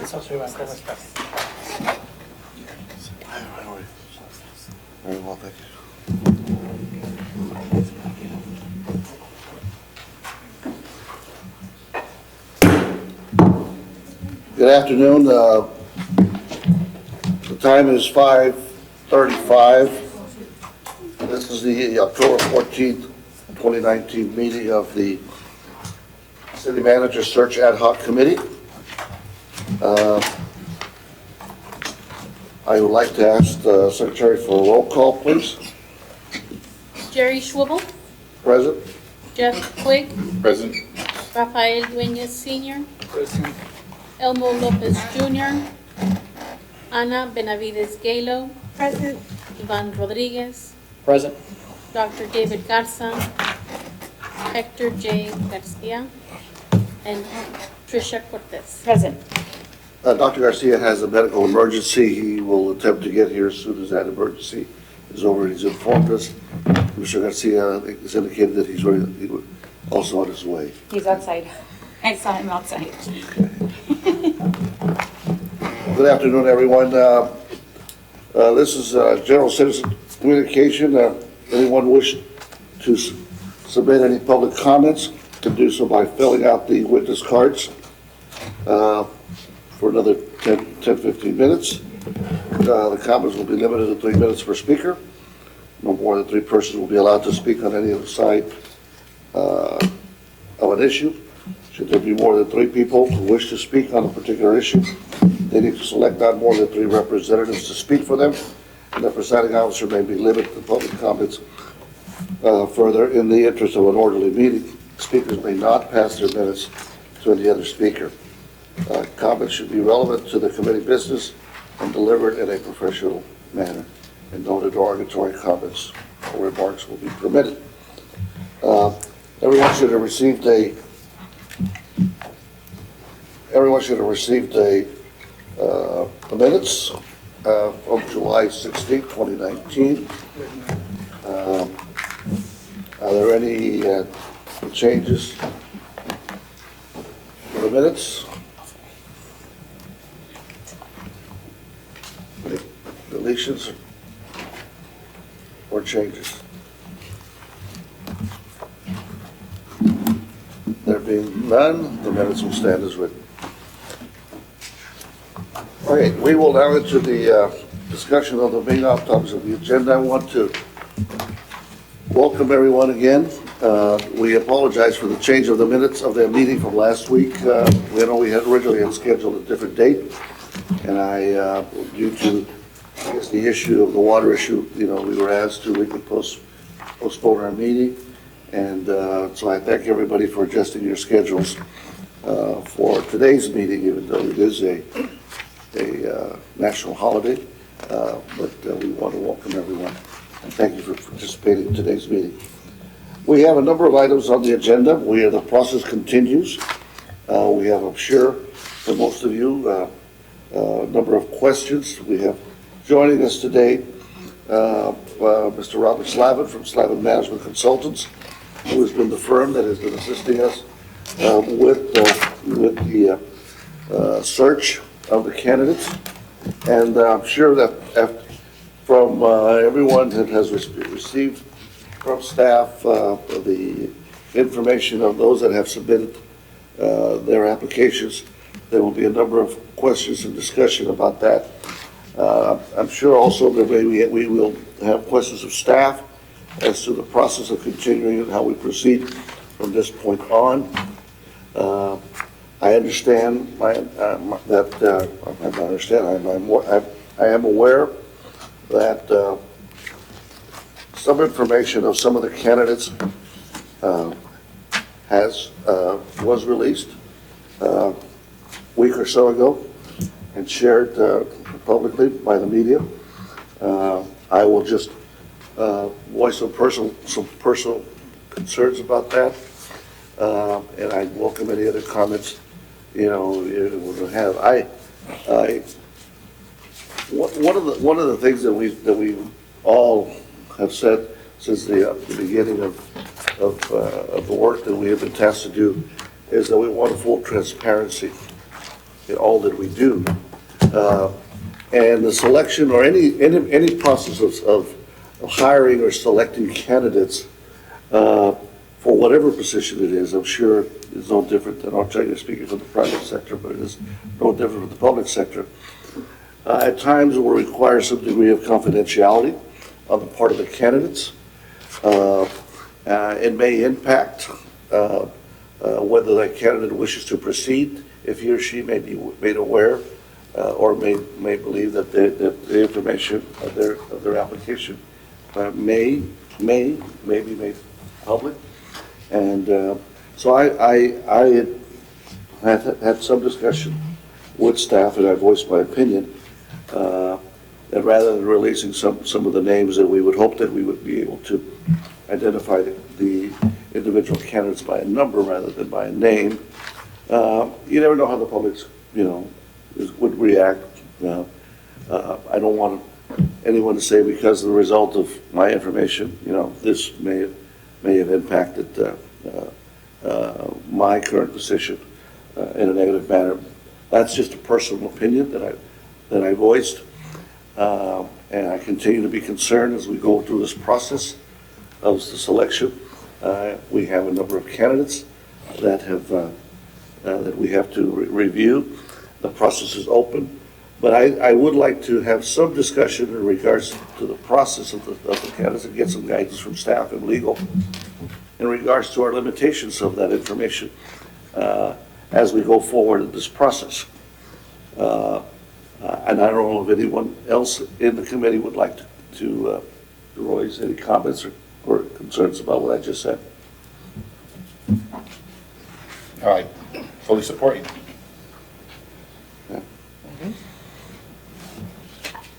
Socio Iván, ¿cómo estás? Very well, thank you. Good afternoon. The time is 5:35. This is the October 14th, 2019 meeting of the City Manager Search Ad Hoc Committee. I would like to ask the Secretary for a roll call, please. Jerry Schwibel, Present. Jeff Quigg, Present. Rafael Dueñas Sr., Present. Elmo Lopez Jr., Ana Benavides Galo, Present. Ivan Rodriguez, Present. Dr. David Garza, Hector J. Garcia, and Tricia Cortez. Present. Dr. Garcia has a medical emergency. He will attempt to get here as soon as that emergency is over. He's informed us. Mr. Garcia has indicated that he's also on his way. He's outside. I saw him outside. Good afternoon, everyone. This is general citizen communication. Anyone wish to submit any public comments can do so by filling out the witness cards for another 10-15 minutes. The comments will be limited to 3 minutes per speaker. No more than 3 persons will be allowed to speak on any other side of an issue. Should there be more than 3 people who wish to speak on a particular issue, they need to select not more than 3 representatives to speak for them, and the presiding officer may be limited to public comments. Further, in the interest of an orderly meeting, speakers may not pass their minutes to any other speaker. Comments should be relevant to the committee business and delivered in a professional manner, and no derogatory comments or remarks will be permitted. Everyone should have received the minutes from July 16, 2019. Are there any changes to the minutes? Any deletions or changes? There being none, the minutes will stand as written. All right, we will now into the discussion of the main items of the agenda. I want to welcome everyone again. We apologize for the change of the minutes of the meeting from last week. We had originally scheduled a different date, and due to the issue of the water issue, we were asked to we could postpone our meeting, and so I thank everybody for adjusting your schedules for today's meeting, even though it is a national holiday, but we want to welcome everyone and thank you for participating in today's meeting. We have a number of items on the agenda. The process continues. We have, I'm sure, for most of you, a number of questions. We have joining us today Mr. Robert Slavin from Slavin Management Consultants, who has been the firm that has been assisting us with the search of the candidates. And I'm sure that from everyone that has received from staff the information of those that have submitted their applications, there will be a number of questions and discussion about that. I'm sure also that we will have questions of staff as to the process of continuing and how we proceed from this point on. I understand I am aware that some information of some of the candidates was released a week or so ago and shared publicly by the media. I will just voice some personal concerns about that, and I welcome any other comments you will have. One of the things that we all have said since the beginning of the work that we have been tasked to do is that we want full transparency in all that we do. And the selection or any process of hiring or selecting candidates for whatever position it is, I'm sure is no different than, I'm speaking for the private sector, but it is no different from the public sector. At times it will require some degree of confidentiality on the part of the candidates. It may impact whether that candidate wishes to proceed, if he or she may be made aware or may believe that the information of their application may be made public. And so I had some discussion with staff, and I voiced my opinion that rather than releasing some of the names, that we would hope that we would be able to identify the individual candidates by a number rather than by a name. You never know how the public's, would react. I don't want anyone to say because of the result of my information, this may have impacted my current position in a negative manner. That's just a personal opinion that I voiced, and I continue to be concerned as we go through this process of the selection. We have a number of candidates that we have to review. The process is open, but I would like to have some discussion in regards to the process of the candidates and get some guidance from staff and legal in regards to our limitations of that information as we go forward in this process. And I don't know if anyone else in the committee would like to raise any comments or concerns about what I just said. All right, fully support you.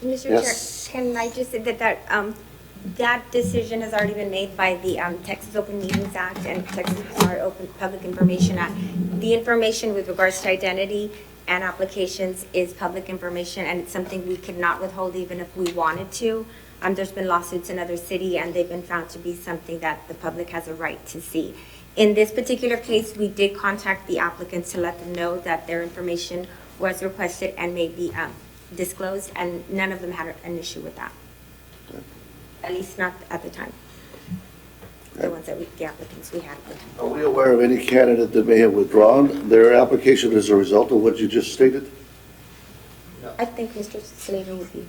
Mr. Yes. Chair, can I just say that decision has already been made by the Texas Open Meetings Act and Texas Open Public Information Act. The information with regards to identity and applications is public information, and it's something we could not withhold even if we wanted to. There's been lawsuits in other cities, and they've been found to be something that the public has a right to see. In this particular case, we did contact the applicants to let them know that their information was requested and may be disclosed, and none of them had an issue with that. At least not at the time. The ones that the applicants we had at the time. Are we aware of any candidate that may have withdrawn their application as a result of what you just stated? I think Mr. Slater would be.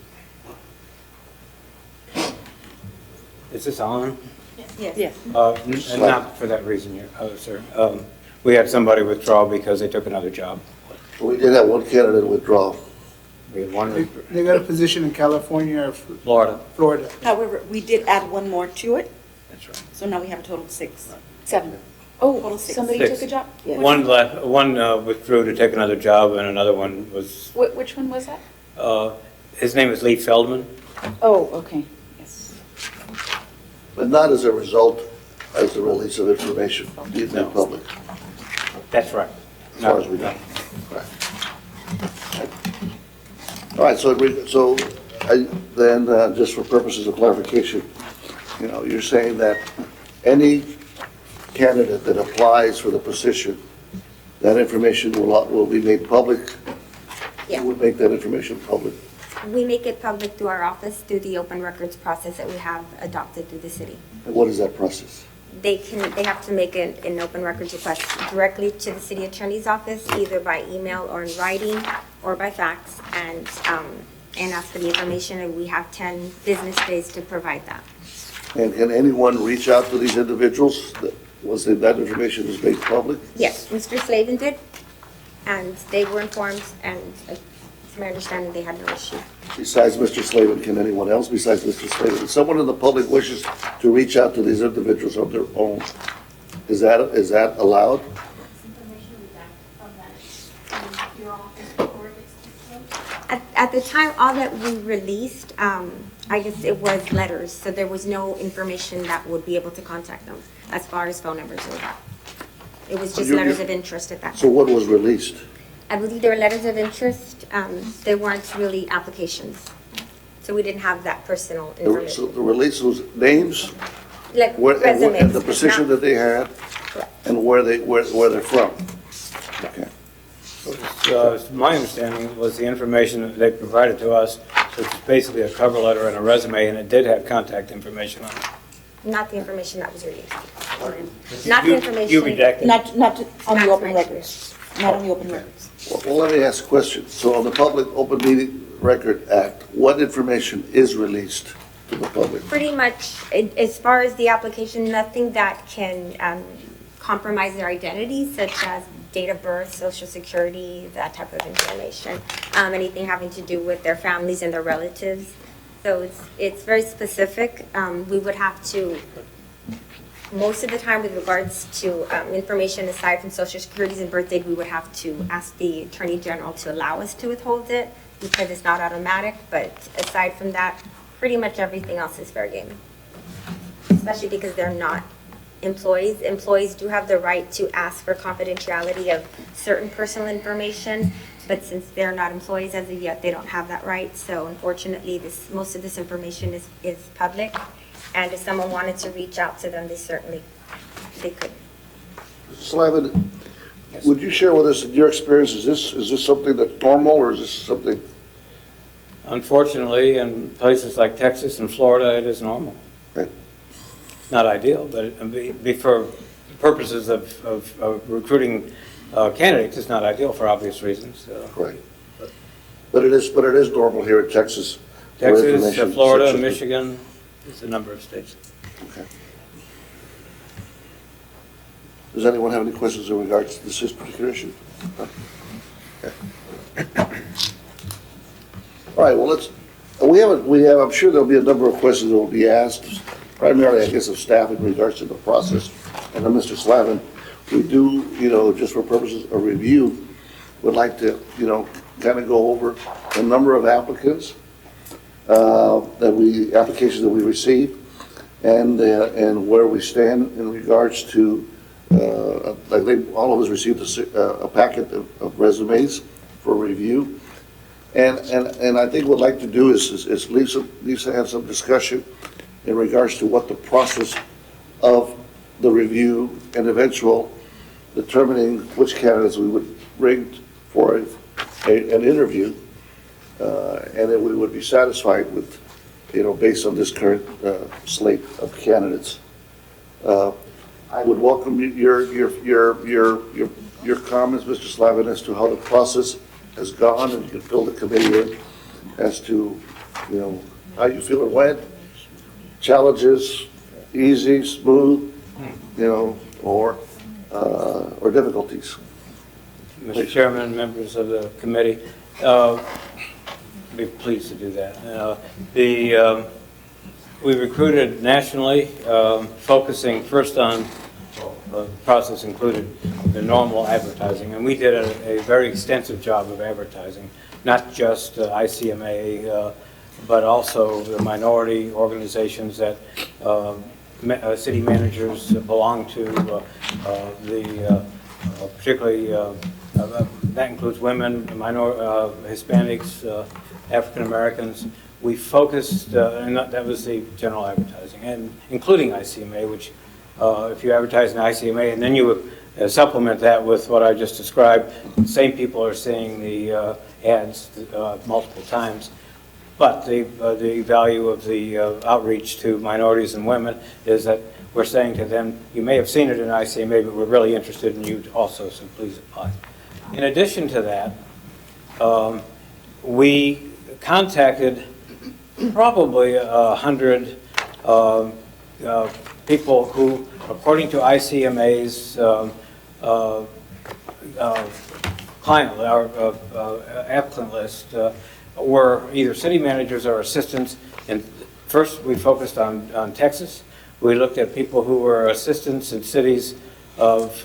Is this on? Yes. And not for that reason, sir. We had somebody withdraw because they took another job. We did have one candidate withdraw. We had one, They got a position in California or Florida. Florida. However, we did add one more to it, That's right. so now we have a total of 6. 7. Oh, Total 6. somebody Six. took a job? Yes. One left, one withdrew to take another job, and another one was, Which one was that? his name is Lee Feldman. Oh, okay, yes. But not as a result as the release of information in the public, That's right. as far as we know. Right. All right, so then, just for purposes of clarification, you're saying that any candidate that applies for the position, that information will be made public? Yeah. You would make that information public? We make it public through our office, through the open records process that we have adopted through the city. And what is that process? They have to make an open records request directly to the city attorney's office, either by email or in writing or by fax, and ask for the information, and we have 10 business days to provide that. And can anyone reach out to these individuals once that information is made public? Yes, Mr. Slavin did, and they were informed, and from my understanding, they had no issue. Besides Mr. Slavin, can anyone else besides Mr. Slavin? If someone in the public wishes to reach out to these individuals on their own, is that allowed? At the time, all that we released, I guess it was letters, so there was no information that would be able to contact them as far as phone numbers or that. It was just letters of interest at that time. So what was released? I believe there were letters of interest. They weren't really applications. So we didn't have that personal So information. the release was names, Like and resumes. the position not- that they had, Correct. and where they're from. Okay. My understanding was the information that they provided to us, which is basically a cover letter and a resume, and it did have contact information on it. Not the information that was released. Not the information. You redacted. Not on the Not open right. records, not on the open records. Well, let me ask a question. So on the Public Open Meeting Record Act, what information is released to the public? Pretty much, as far as the application, nothing that can compromise their identity, such as date of birth, social security, that type of information. Anything having to do with their families and their relatives. So it's very specific. We would have to, most of the time with regards to information aside from social securities and birth date, we would have to ask the Attorney General to allow us to withhold it because it's not automatic. But aside from that, pretty much everything else is fair game. Especially because they're not employees. Employees do have the right to ask for confidentiality of certain personal information, but since they're not employees as of yet, they don't have that right. So unfortunately, most of this information is public, and if someone wanted to reach out to them, they could. Slavin, would you share with us, in your experience, is this something that's normal, or is this something? Unfortunately, in places like Texas and Florida, it is normal. Right. Not ideal, but for purposes of recruiting candidates, it's not ideal for obvious reasons. Right. But it is normal here in Texas. for Texas, information Florida, such as- Michigan, there's a number of states. Okay. Does anyone have any questions in regards to this particular issue? No? Okay. All right, well, I'm sure there'll be a number of questions that will be asked, primarily, I guess, of staff in regards to the process. And then, Mr. Slavin, we do, just for purposes of review, would like to, kind of go over a number of applicants, applications that we received, and where we stand in regards to, I think all of us received a packet of resumes for review. And I think what I'd like to do is Lisa have some discussion in regards to what the process of the review and eventual determining which candidates we would bring for an interview, and that we would be satisfied with, based on this current slate of candidates. I would welcome your comments, Mr. Slavin, as to how the process has gone, and you can fill the committee in as to, how you feel it went, challenges, easy, smooth, or difficulties. Mr. Chairman, members of the committee, be pleased to do that. We recruited nationally, focusing first on, the process included the normal advertising, and we did a very extensive job of advertising, not just ICMA, but also the minority organizations that city managers belong to, particularly that includes women, Hispanics, African Americans. We focused, and that was the general advertising, and including ICMA, which if you advertise in ICMA and then you supplement that with what I just described, the same people are seeing the ads multiple times. But the value of the outreach to minorities and women is that we're saying to them, you may have seen it in ICMA, but we're really interested in you also, so please apply. In addition to that, we contacted probably 100 people who, according to ICMA's client or applicant list, were either city managers or assistants. And first, we focused on Texas. We looked at people who were assistants in cities of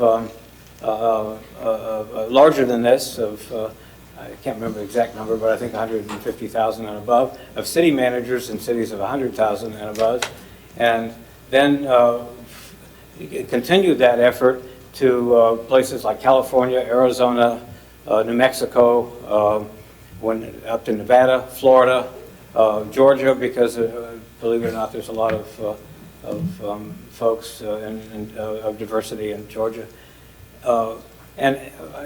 larger than this, I can't remember the exact number, but I think 150,000 and above, of city managers in cities of 100,000 and above. And then continued that effort to places like California, Arizona, New Mexico, up to Nevada, Florida, Georgia, because believe it or not, there's a lot of folks of diversity in Georgia. And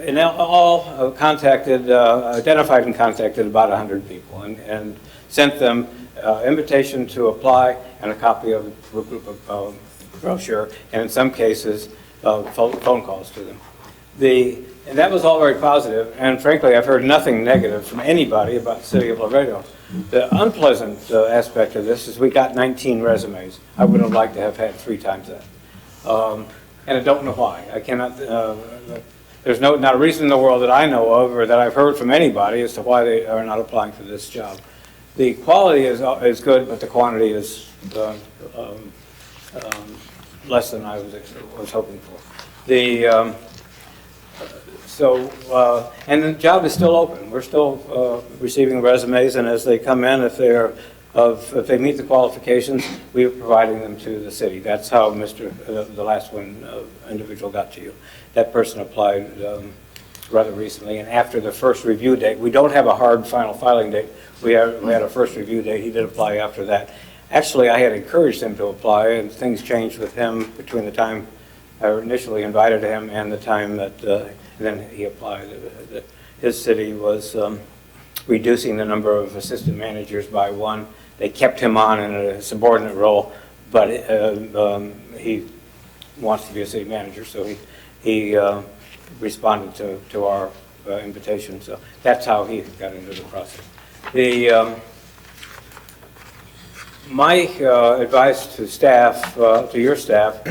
in all identified and contacted about 100 people and sent them invitation to apply and a copy of the brochure, and in some cases, phone calls to them. And that was all very positive, and frankly, I've heard nothing negative from anybody about the city of Laredo. The unpleasant aspect of this is we got 19 resumes. I would have liked to have had 3 times that. And I don't know why. I cannot, there's not a reason in the world that I know of or that I've heard from anybody as to why they are not applying for this job. The quality is good, but the quantity is less than I was hoping for. And the job is still open. We're still receiving resumes, and as they come in, if they meet the qualifications, we are providing them to the city. That's how the last individual got to you. That person applied rather recently, and after the first review date, we don't have a hard final filing date. We had a first review date. He did apply after that. Actually, I had encouraged him to apply, and things changed with him between the time I initially invited him and the time that then he applied. His city was reducing the number of assistant managers by 1. They kept him on in a subordinate role, but he wants to be a city manager, so he responded to our invitation. So that's how he got into the process. My advice to staff, to your staff,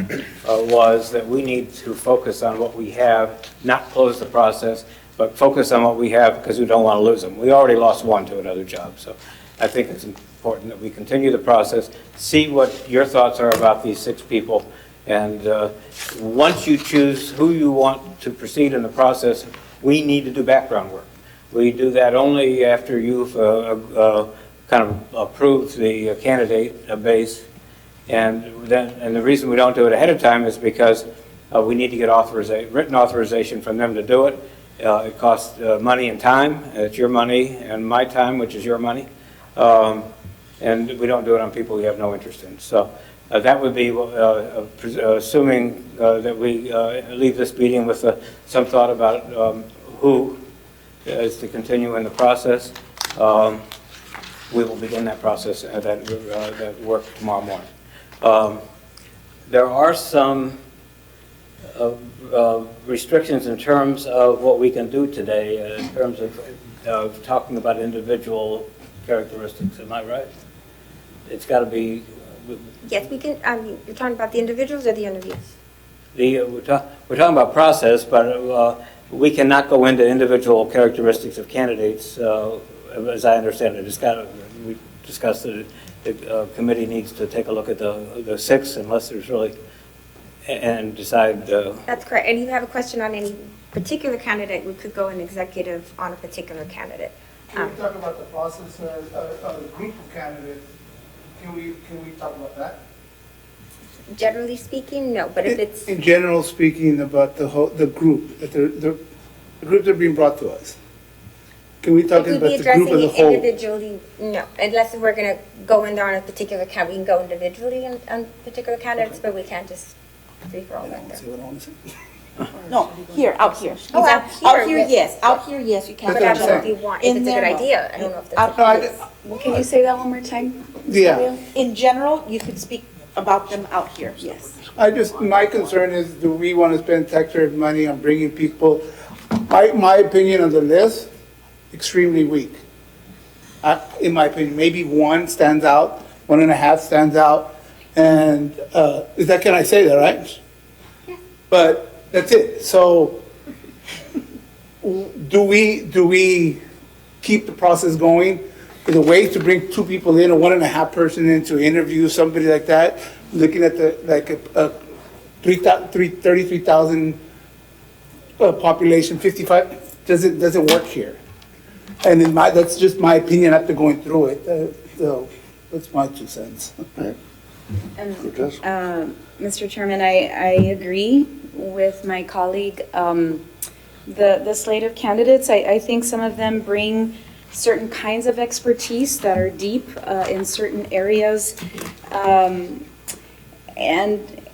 was that we need to focus on what we have, not close the process, but focus on what we have because we don't want to lose them. We already lost 1 to another job, so I think it's important that we continue the process, see what your thoughts are about these 6 people, and once you choose who you want to proceed in the process, we need to do background work. We do that only after you've kind of approved the candidate base, and the reason we don't do it ahead of time is because we need to get written authorization from them to do it. It costs money and time. It's your money and my time, which is your money, and we don't do it on people we have no interest in. So that would be assuming that we leave this meeting with some thought about who is to continue in the process. We will begin that process, that work tomorrow morning. There are some restrictions in terms of what we can do today, in terms of talking about individual characteristics. Am I right? It's got to be. Yes, we can. You're talking about the individuals or the interviews? We're talking about process, but we cannot go into individual characteristics of candidates. As I understand it, we discussed that the committee needs to take a look at the 6 unless there's really, and decide. That's correct. And if you have a question on any particular candidate, we could go in executive on a particular candidate. Can we talk about the process of a group of candidates? Can we talk about that? Generally speaking, no. But if it's In general speaking, about the group, that the group that are being brought to us. Can we talk if about we'd be the group addressing as a it whole? individually, no. Unless we're going to go in there on a particular candidate, we can go individually on particular candidates, but we can't just free for all that there. See what I want to say? No, here, out here. Oh, out here, Yes, out here, yes, you can. But I don't know if you want, if In it's a good there, no. idea. I don't know if Out that's. No, Can you say that one more time? Yeah. In general, you could speak about them out here, yes. My concern is, do we want to spend taxpayer money on bringing people? My opinion on the list, extremely weak. In my opinion, maybe 1 stands out, 1.5 stands out, and can I say that, right? Yeah. But that's it. So, do we keep the process going? Is a way to bring 2 people in, a 1.5 person in to interview somebody like that, looking at a 33,000 population, 55, doesn't work here. And that's just my opinion after going through it. So that's my 2 cents. And, Cortez? Mr. Chairman, I agree with my colleague. The slate of candidates, I think some of them bring certain kinds of expertise that are deep in certain areas. And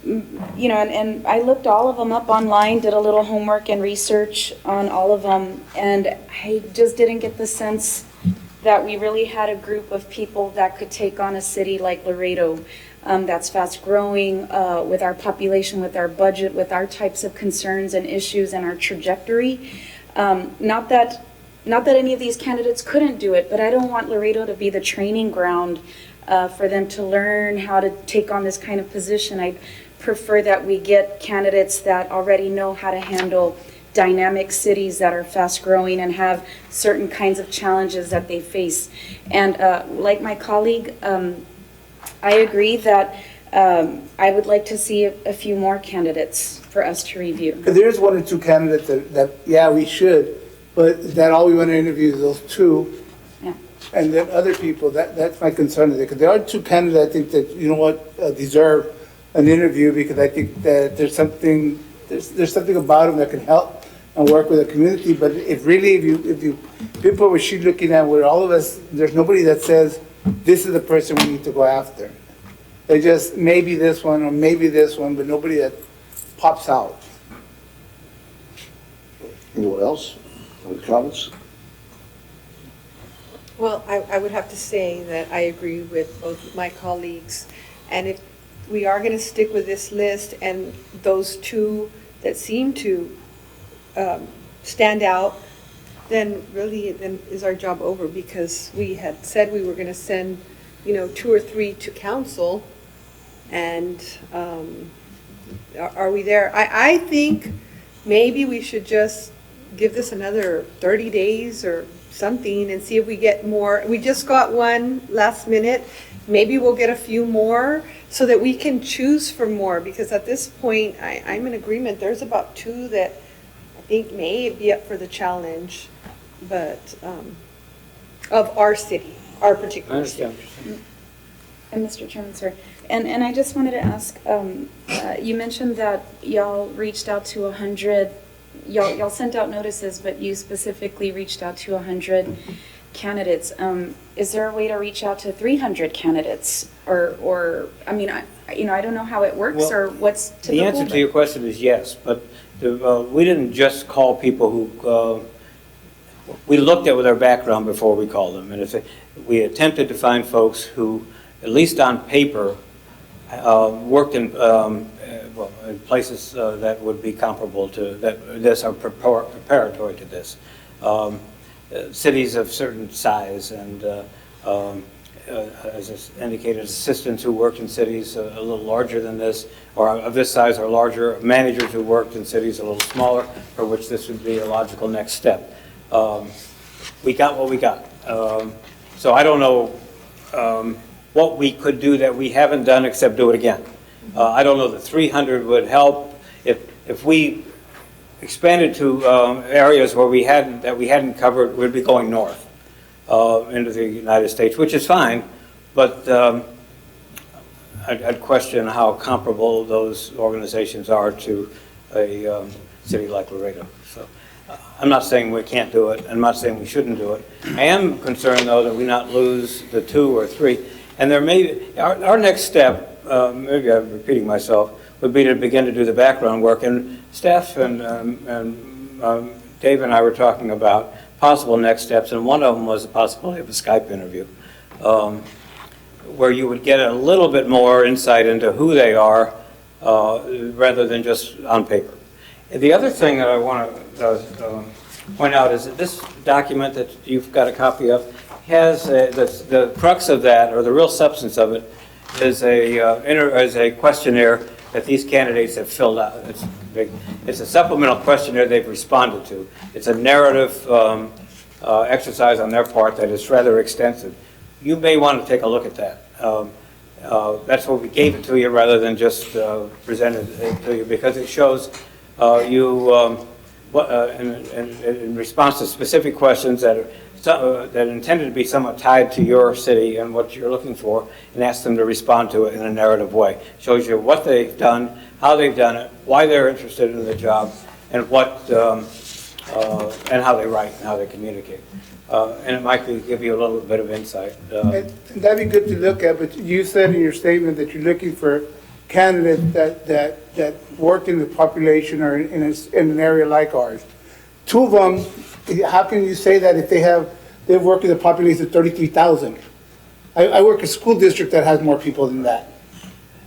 you know, and I looked all of them up online, did a little homework and research on all of them, and I just didn't get the sense that we really had a group of people that could take on a city like Laredo, that's fast growing, with our population, with our budget, with our types of concerns and issues and our trajectory. Not that any of these candidates couldn't do it, but I don't want Laredo to be the training ground for them to learn how to take on this kind of position. I prefer that we get candidates that already know how to handle dynamic cities that are fast growing and have certain kinds of challenges that they face. And like my colleague, I agree that I would like to see a few more candidates for us to review. Because there's one or two candidates that, yeah, we should, but is that all we want to interview is those two? Yeah. And then other people, that's my concern, because there are two candidates I think that, you know what, deserve an interview, because I think that there's something about them that can help and work with the community. But if you people what she's looking at, where all of us, there's nobody that says, this is the person we need to go after. They just, maybe this one or maybe this one, but nobody that pops out. Anyone else? Any comments? Well, I would have to say that I agree with both my colleagues. And if we are going to stick with this list and those two that seem to stand out, then really then is our job over, because we had said we were going to send, you know, 2 or 3 to council. And are we there? I think maybe we should just give this another 30 days or something and see if we get more. We just got one last minute. Maybe we'll get a few more so that we can choose for more, because at this point, I'm in agreement. There's about 2 that I think may be up for the challenge, but of our city, our particular city. And Mr. Chairman, sir, and I just wanted to ask, you mentioned that y'all reached out to 100, y'all sent out notices, but you specifically reached out to 100 candidates. Is there a way to reach out to 300 candidates? Or I mean, I don't know how it works, Well, or what's typical. The answer to your question is yes, but we didn't just call people who, we looked at their background before we called them. And we attempted to find folks who, at least on paper, worked in places that would be comparable to this, or preparatory to this. Cities of certain size, and as I indicated, assistants who worked in cities a little larger than this, or of this size or larger, managers who worked in cities a little smaller, for which this would be a logical next step. We got what we got. So I don't know what we could do that we haven't done except do it again. I don't know that 300 would help. If we expanded to areas where we hadn't covered, we'd be going north into the United States, which is fine, but I'd question how comparable those organizations are to a city like Laredo. So I'm not saying we can't do it. I'm not saying we shouldn't do it. I am concerned, though, that we not lose the 2 or 3. And there may be, our next step, maybe I'm repeating myself, would be to begin to do the background work. And Steph and Dave and I were talking about possible next steps, and one of them was the possibility of a Skype interview, where you would get a little bit more insight into who they are, rather than just on paper. The other thing that I want to point out is that this document that you've got a copy of has the crux of that, or the real substance of it, is a questionnaire that these candidates have filled out. It's a supplemental questionnaire they've responded to. It's a narrative exercise on their part that is rather extensive. You may want to take a look at that. That's why we gave it to you rather than just presented it to you, because it shows in response to specific questions that are intended to be somewhat tied to your city and what you're looking for, and ask them to respond to it in a narrative way. Shows you what they've done, how they've done it, why they're interested in the job, and and how they write and how they communicate. And it might give you a little bit of insight. And that'd be good to look at, but you said in your statement that you're looking for candidates that work in the population or in an area like ours. Two of them, how can you say that if they've worked in the population of 33,000? I work in a school district that has more people than that.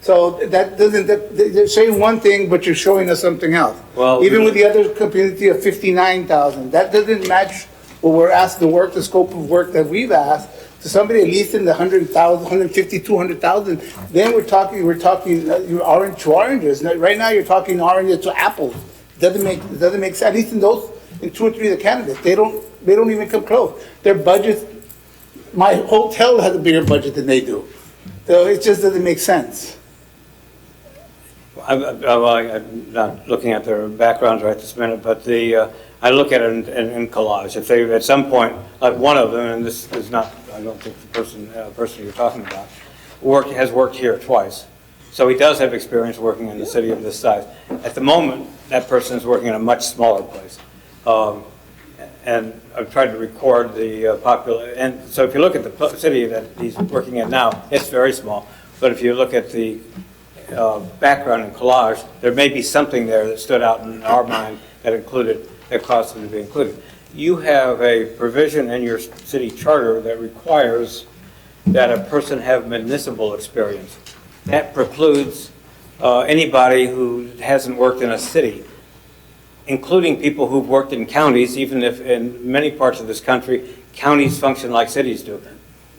So that doesn't, they're saying one thing, but you're showing us something else. Well, Even with the other community of 59,000, that doesn't match what we're asked to work, the scope of work that we've asked, to somebody at least in the 100,000, 150, 200,000. Then we're talking orange to oranges. Right now, you're talking oranges to apples. Doesn't make sense, at least in two or three of the candidates. They don't even come close. Their budgets, my hotel has a bigger budget than they do. So it just doesn't make sense. I'm not looking at their backgrounds right this minute, but I look at it in collage. If they, at some point, like one of them, and this is not, I don't think the person you're talking about, has worked here twice. So he does have experience working in the city of this size. At the moment, that person is working in a much smaller place. And I've tried to record the and so if you look at the city that he's working in now, it's very small. But if you look at the background and collage, there may be something there that stood out in our mind that caused them to be included. You have a provision in your city charter that requires that a person have municipal experience. That precludes anybody who hasn't worked in a city, including people who've worked in counties, even if in many parts of this country, counties function like cities do.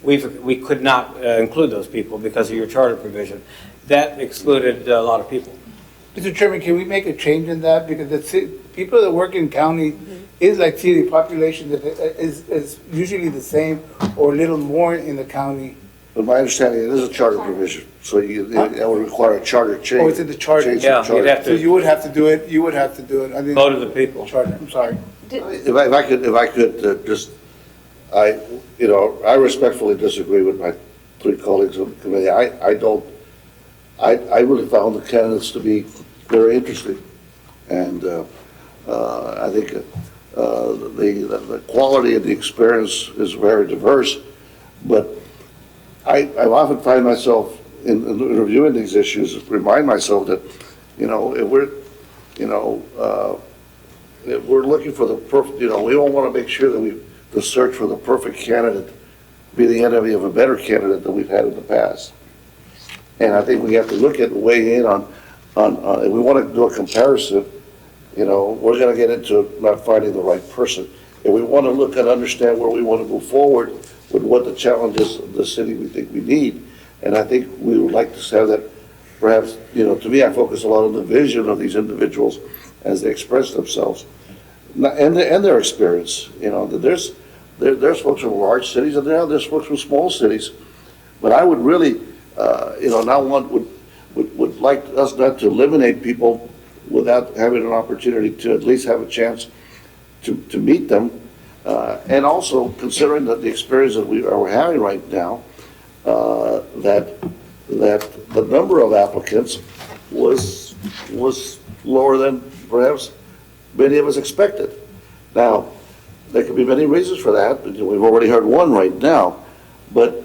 We could not include those people because of your charter provision. That excluded a lot of people. Mr. Chairman, can we make a change in that? Because people that work in county is like city population that is usually the same or a little more in the county. But my understanding, it is a charter provision, so that would require a charter change. Oh, it's in the charter. Change the Yeah, charter. you'd have So to you would have to do it, I didn't. vote of the people. Charter, I'm sorry. If I could just, I respectfully disagree with my three colleagues on the committee. I really found the candidates to be very interesting. And I think the quality and the experience is very diverse. But I often find myself in reviewing these issues, remind myself that, if we're looking for the perfect, we don't want to make sure that the search for the perfect candidate be the enemy of a better candidate than we've had in the past. And I think we have to look at and weigh in on if we want to do a comparison, we're going to get into not finding the right person. If we want to look and understand where we want to move forward with what the challenges of the city we think we need. And I think we would like to have that, perhaps, to me, I focus a lot on the vision of these individuals as they express themselves and their experience. There's folks from large cities and there's folks from small cities. But I would really, would like us not to eliminate people without having an opportunity to at least have a chance to meet them. And also considering that the experience that we're having right now, that the number of applicants was lower than perhaps many of us expected. Now, there could be many reasons for that. We've already heard one right now, but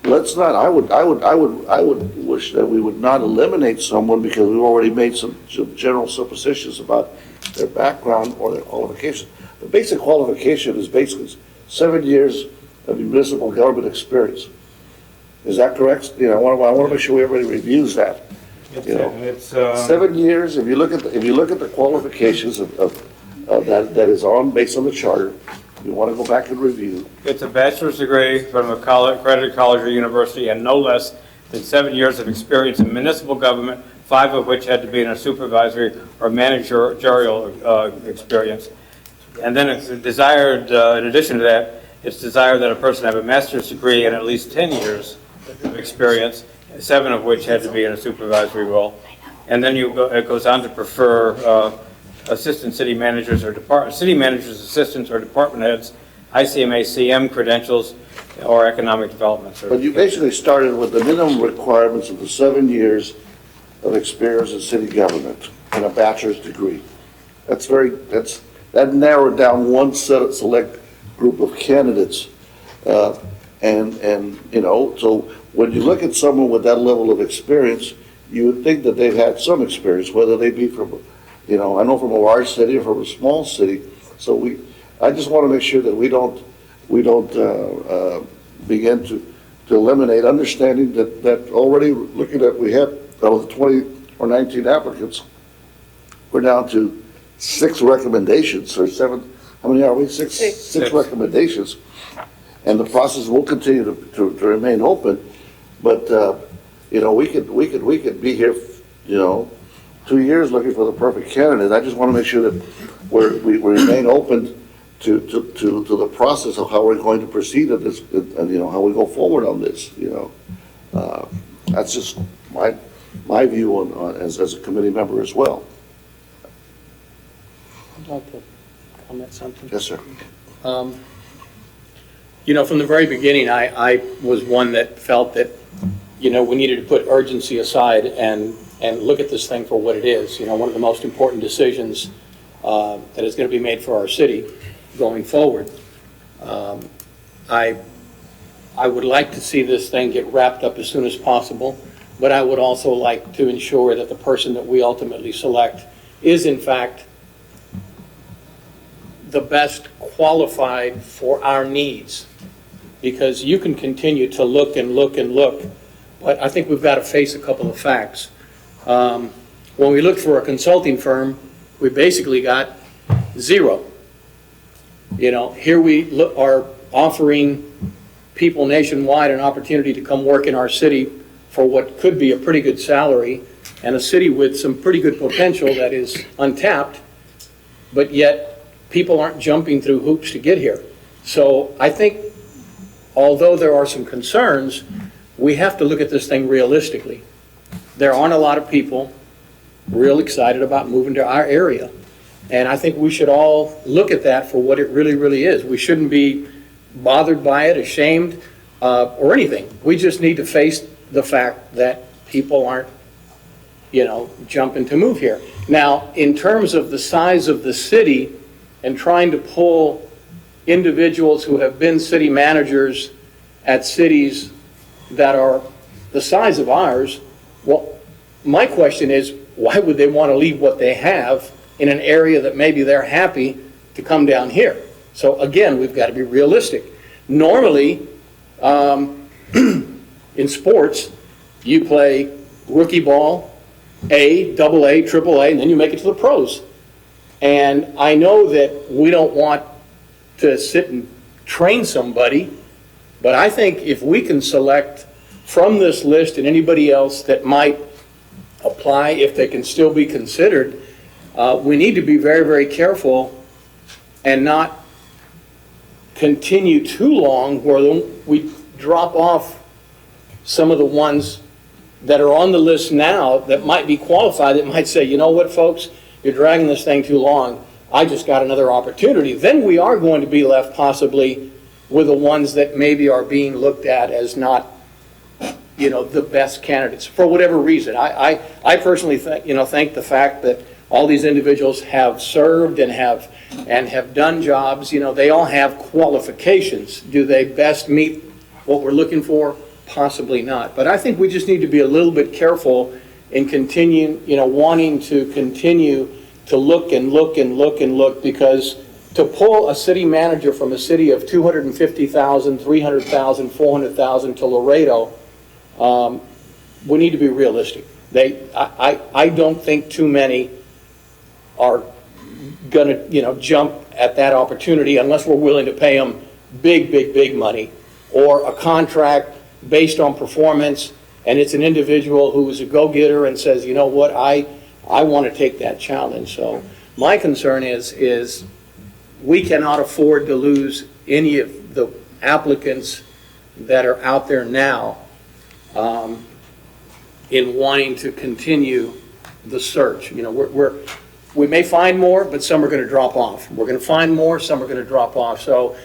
let's not. I would wish that we would not eliminate someone because we've already made some general suppositions about their background or their qualifications. The basic qualification is basically 7 years of municipal government experience. Is that correct? I want to make sure everybody reviews that. It's 7 years. If you look at the qualifications of that is based on the charter, you want to go back and review. It's a bachelor's degree from a accredited college or university and no less than 7 years of experience in municipal government, 5 of which had to be in a supervisory or managerial experience. And then it's desired, in addition to that, it's desired that a person have a master's degree and at least 10 years of experience, 7 of which had to be in a supervisory role. And then it goes on to prefer assistant city managers or city managers, assistants, or department heads, ICMA, CM credentials, or economic development certificates. But you basically started with the minimum requirements of the 7 years of experience in city government and a bachelor's degree. That narrowed down one select group of candidates. So when you look at someone with that level of experience, you would think that they've had some experience, whether they be from, I know from a large city or from a small city. So I just want to make sure that we don't begin to eliminate, understanding that already looking at, we have out of the 20 or 19 applicants, we're down to 6 recommendations or 7. How many are we? Six recommendations, and the process will continue to remain open. But we could be here, 2 years looking for the perfect candidate. I just want to make sure that we remain open to the process of how we're going to proceed at this, and how we go forward on this. That's just my view on as a committee member as well. I'd like to comment something. Yes, sir. From the very beginning, I was one that felt that, we needed to put urgency aside and look at this thing for what it is. One of the most important decisions that is going to be made for our city going forward. I would like to see this thing get wrapped up as soon as possible, but I would also like to ensure that the person that we ultimately select is, in fact, the best qualified for our needs. Because you can continue to look and look and look, but I think we've got to face a couple of facts. When we look for a consulting firm, we basically got 0. Here we are offering people nationwide an opportunity to come work in our city for what could be a pretty good salary, and a city with some pretty good potential that is untapped, but yet people aren't jumping through hoops to get here. So I think, although there are some concerns, we have to look at this thing realistically. There aren't a lot of people real excited about moving to our area. And I think we should all look at that for what it really, really is. We shouldn't be bothered by it, ashamed, or anything. We just need to face the fact that people aren't, jumping to move here. Now, in terms of the size of the city and trying to pull individuals who have been city managers at cities that are the size of ours, well, my question is, why would they want to leave what they have in an area that maybe they're happy to come down here? So again, we've got to be realistic. Normally, in sports, you play rookie ball, A, double A, triple A, and then you make it to the pros. And I know that we don't want to sit and train somebody, but I think if we can select from this list and anybody else that might apply, if they can still be considered, we need to be very, very careful and not continue too long where we drop off some of the ones that are on the list now that might be qualified, that might say, you know what, folks, you're dragging this thing too long. I just got another opportunity. Then we are going to be left possibly with the ones that maybe are being looked at as not, the best candidates for whatever reason. I personally think the fact that all these individuals have served and have done jobs, they all have qualifications. Do they best meet what we're looking for? Possibly not. But I think we just need to be a little bit careful in continuing, wanting to continue to look and look and look and look, because to pull a city manager from a city of 250,000, 300,000, 400,000 to Laredo, we need to be realistic. I don't think too many are going to, jump at that opportunity unless we're willing to pay them big, big, big money, or a contract based on performance, and it's an individual who is a go-getter and says, you know what, I want to take that challenge. So my concern is we cannot afford to lose any of the applicants that are out there now in wanting to continue the search. We may find more, but some are going to drop off. We're going to find more, some are going to drop off. So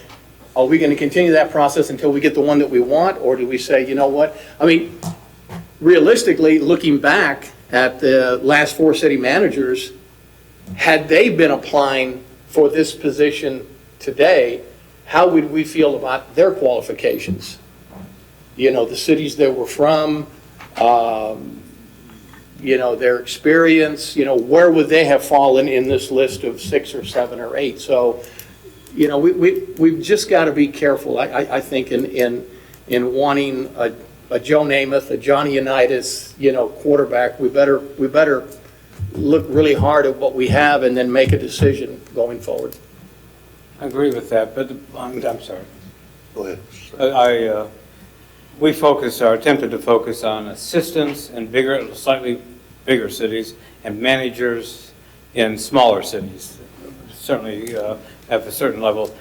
are we going to continue that process until we get the one that we want, or do we say, you know what? I mean, realistically, looking back at the last 4 city managers, had they been applying for this position today, how would we feel about their qualifications? The cities they were from, their experience, where would they have fallen in this list of 6 or 7 or 8? So, we've just got to be careful, I think, in wanting a Joe Namath, a Johnny Unitas, quarterback. We better look really hard at what we have and then make a decision going forward. I agree with that, but I'm sorry. Go ahead. We attempted to focus on assistants in slightly bigger cities and managers in smaller cities, certainly at a certain level,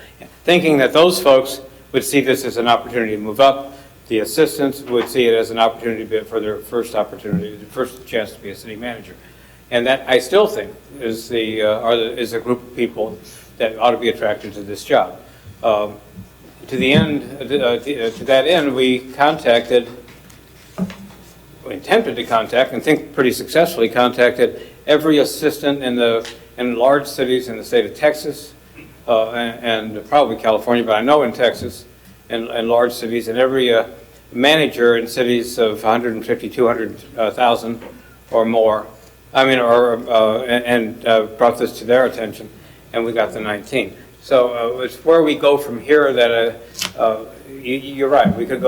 thinking that those folks would see this as an opportunity to move up. The assistants would see it as an opportunity for their first chance to be a city manager. And that, I still think, is a group of people that ought to be attracted to this job. To that end, we attempted to contact, and think pretty successfully contacted every assistant in large cities in the state of Texas, and probably California, but I know in Texas, and large cities, and every manager in cities of 150, 200,000 or more. And brought this to their attention, and we got the 19. So it's where we go from here that you're right. We could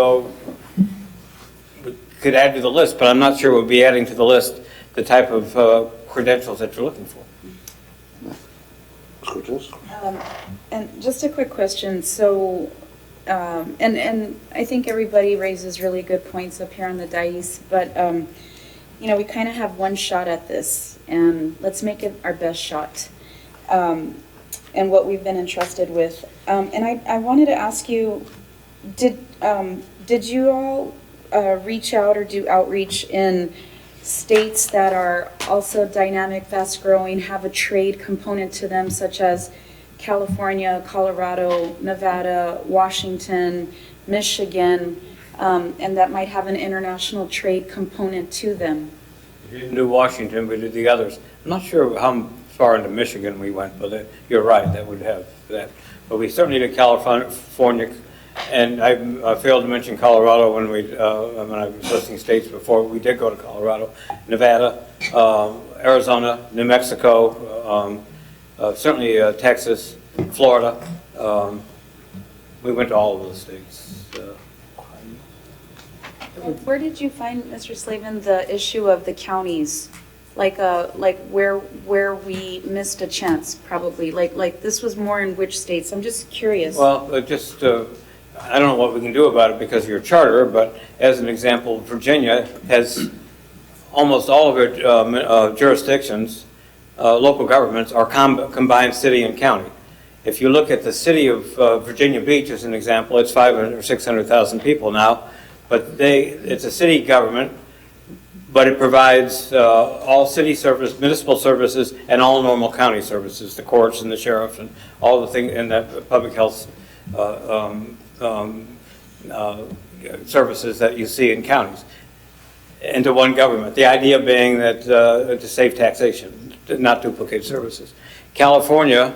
add to the list, but I'm not sure we'll be adding to the list the type of credentials that you're looking for. And just a quick question. So, and I think everybody raises really good points up here on the dais, but we kind of have one shot at this, and let's make it our best shot. And what we've been entrusted with. And I wanted to ask you, did you all reach out or do outreach in states that are also dynamic, fast-growing, have a trade component to them, such as California, Colorado, Nevada, Washington, Michigan, and that might have an international trade component to them? We didn't do Washington, we did the others. I'm not sure how far into Michigan we went, but you're right, that would have that. But we certainly did California, and I failed to mention Colorado when I was listing states before. We did go to Colorado, Nevada, Arizona, New Mexico, certainly Texas, Florida. We went to all of those states. Where did you find, Mr. Slavin, the issue of the counties? Like where we missed a chance, probably. Like this was more in which states? I'm just curious. Well, I don't know what we can do about it because of your charter, but as an example, Virginia has almost all of her jurisdictions, local governments, are combined city and county. If you look at the city of Virginia Beach as an example, it's 500,000 or 600,000 people now, but it's a city government, but it provides all city service, municipal services, and all normal county services, the courts and the sheriff and all the things, and the public health services that you see in counties, into one government. The idea being that to save taxation, to not duplicate services. California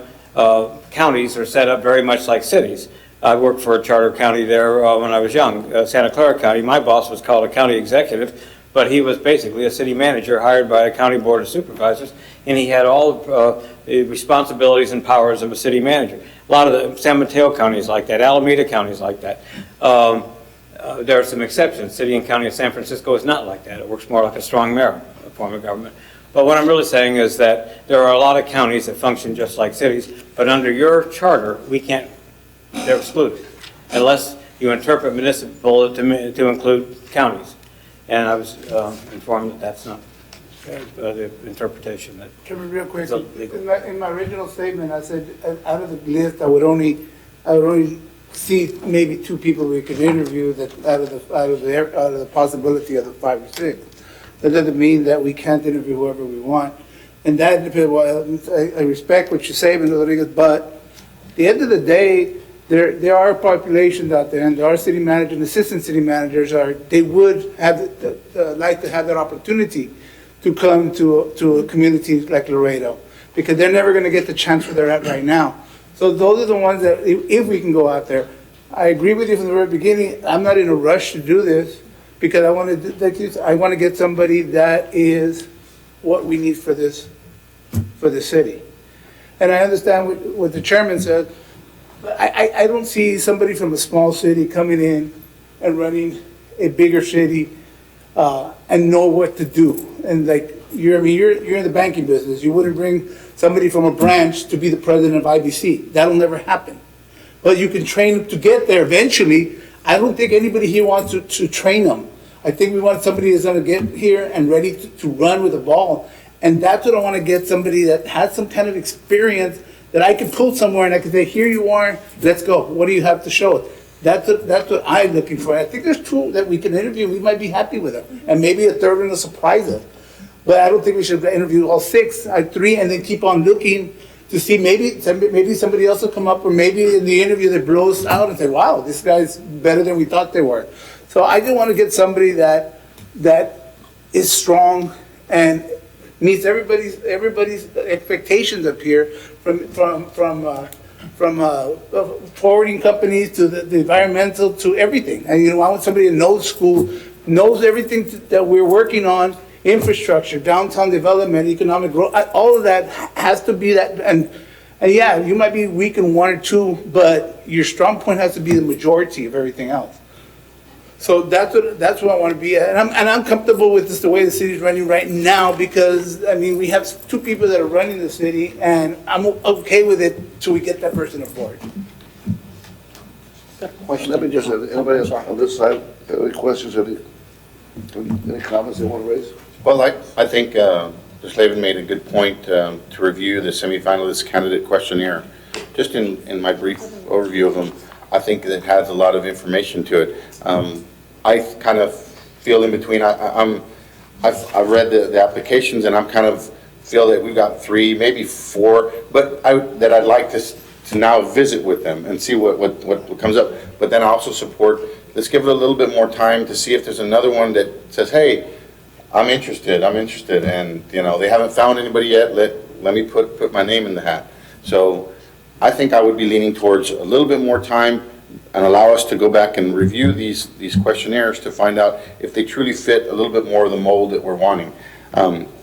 counties are set up very much like cities. I worked for a charter county there when I was young, Santa Clara County. My boss was called a county executive, but he was basically a city manager hired by a county board of supervisors, and he had all the responsibilities and powers of a city manager. A lot of the San Mateo counties like that, Alameda counties like that. There are some exceptions. City and County of San Francisco is not like that. It works more like a strong mayor form of government. But what I'm really saying is that there are a lot of counties that function just like cities, but under your charter, they're excluded, unless you interpret municipal to include counties. And I was informed that that's not the interpretation that. Chairman, real quick, is illegal. in my original statement, I said out of the list, I would only see maybe 2 people we could interview that out of the possibility of the 5 or 6. That doesn't mean that we can't interview whoever we want, and that depends. Well, I respect what you say, Mr. Rodriguez, but at the end of the day, there are populations out there, and there are city managers and assistant city managers they would have like to have that opportunity to come to a community like Laredo, because they're never going to get the chance where they're at right now. So those are the ones that, if we can go out there, I agree with you from the very beginning. I'm not in a rush to do this, because I want to, like you said, I want to get somebody that is what we need for this, for the city. And I understand what the chairman said, but I don't see somebody from a small city coming in and running a bigger city, and know what to do. And like, you're in the banking business. You wouldn't bring somebody from a branch to be the president of IBC. That'll never happen. But you can train them to get there eventually. I don't think anybody here wants to train them. I think we want somebody that's gonna get here and ready to run with the ball. And that's what I wanna get, somebody that has some kind of experience that I can pull somewhere and I can say, here you are, let's go. What do you have to show us? That's what I'm looking for. I think there's two that we can interview, we might be happy with them. And maybe a third one will surprise us. But I don't think we should interview all six, three, and then keep on looking to see maybe somebody else will come up, or maybe in the interview they blow us out and say, wow, this guy's better than we thought they were. So I just want to get somebody that is strong and meets everybody's expectations up here, from forwarding companies to the environmental to everything. And I want somebody that knows school, knows everything that we're working on. Infrastructure, downtown development, economic growth, all of that has to be that. And yeah, you might be weak in one or two, but your strong point has to be the majority of everything else. So that's what I want to be at. And I'm comfortable with this, the way the city's running right now, because I mean, we have two people that are running the city, and I'm okay with it till we get that person aboard. Let me just, anybody else on this side, any questions, any comments they want to raise? Well, I think Ms. Slavin made a good point to review the semifinalist candidate questionnaire. Just in my brief overview of them, I think it has a lot of information to it. I kind of feel in between. I've read the applications, and I'm kind of feel that we've got 3, maybe 4, but that I'd like to now visit with them and see what comes up. But then I also support, let's give it a little bit more time to see if there's another one that says, hey, I'm interested, and they haven't found anybody yet, let me put my name in the hat. So I think I would be leaning towards a little bit more time and allow us to go back and review these questionnaires to find out if they truly fit a little bit more of the mold that we're wanting.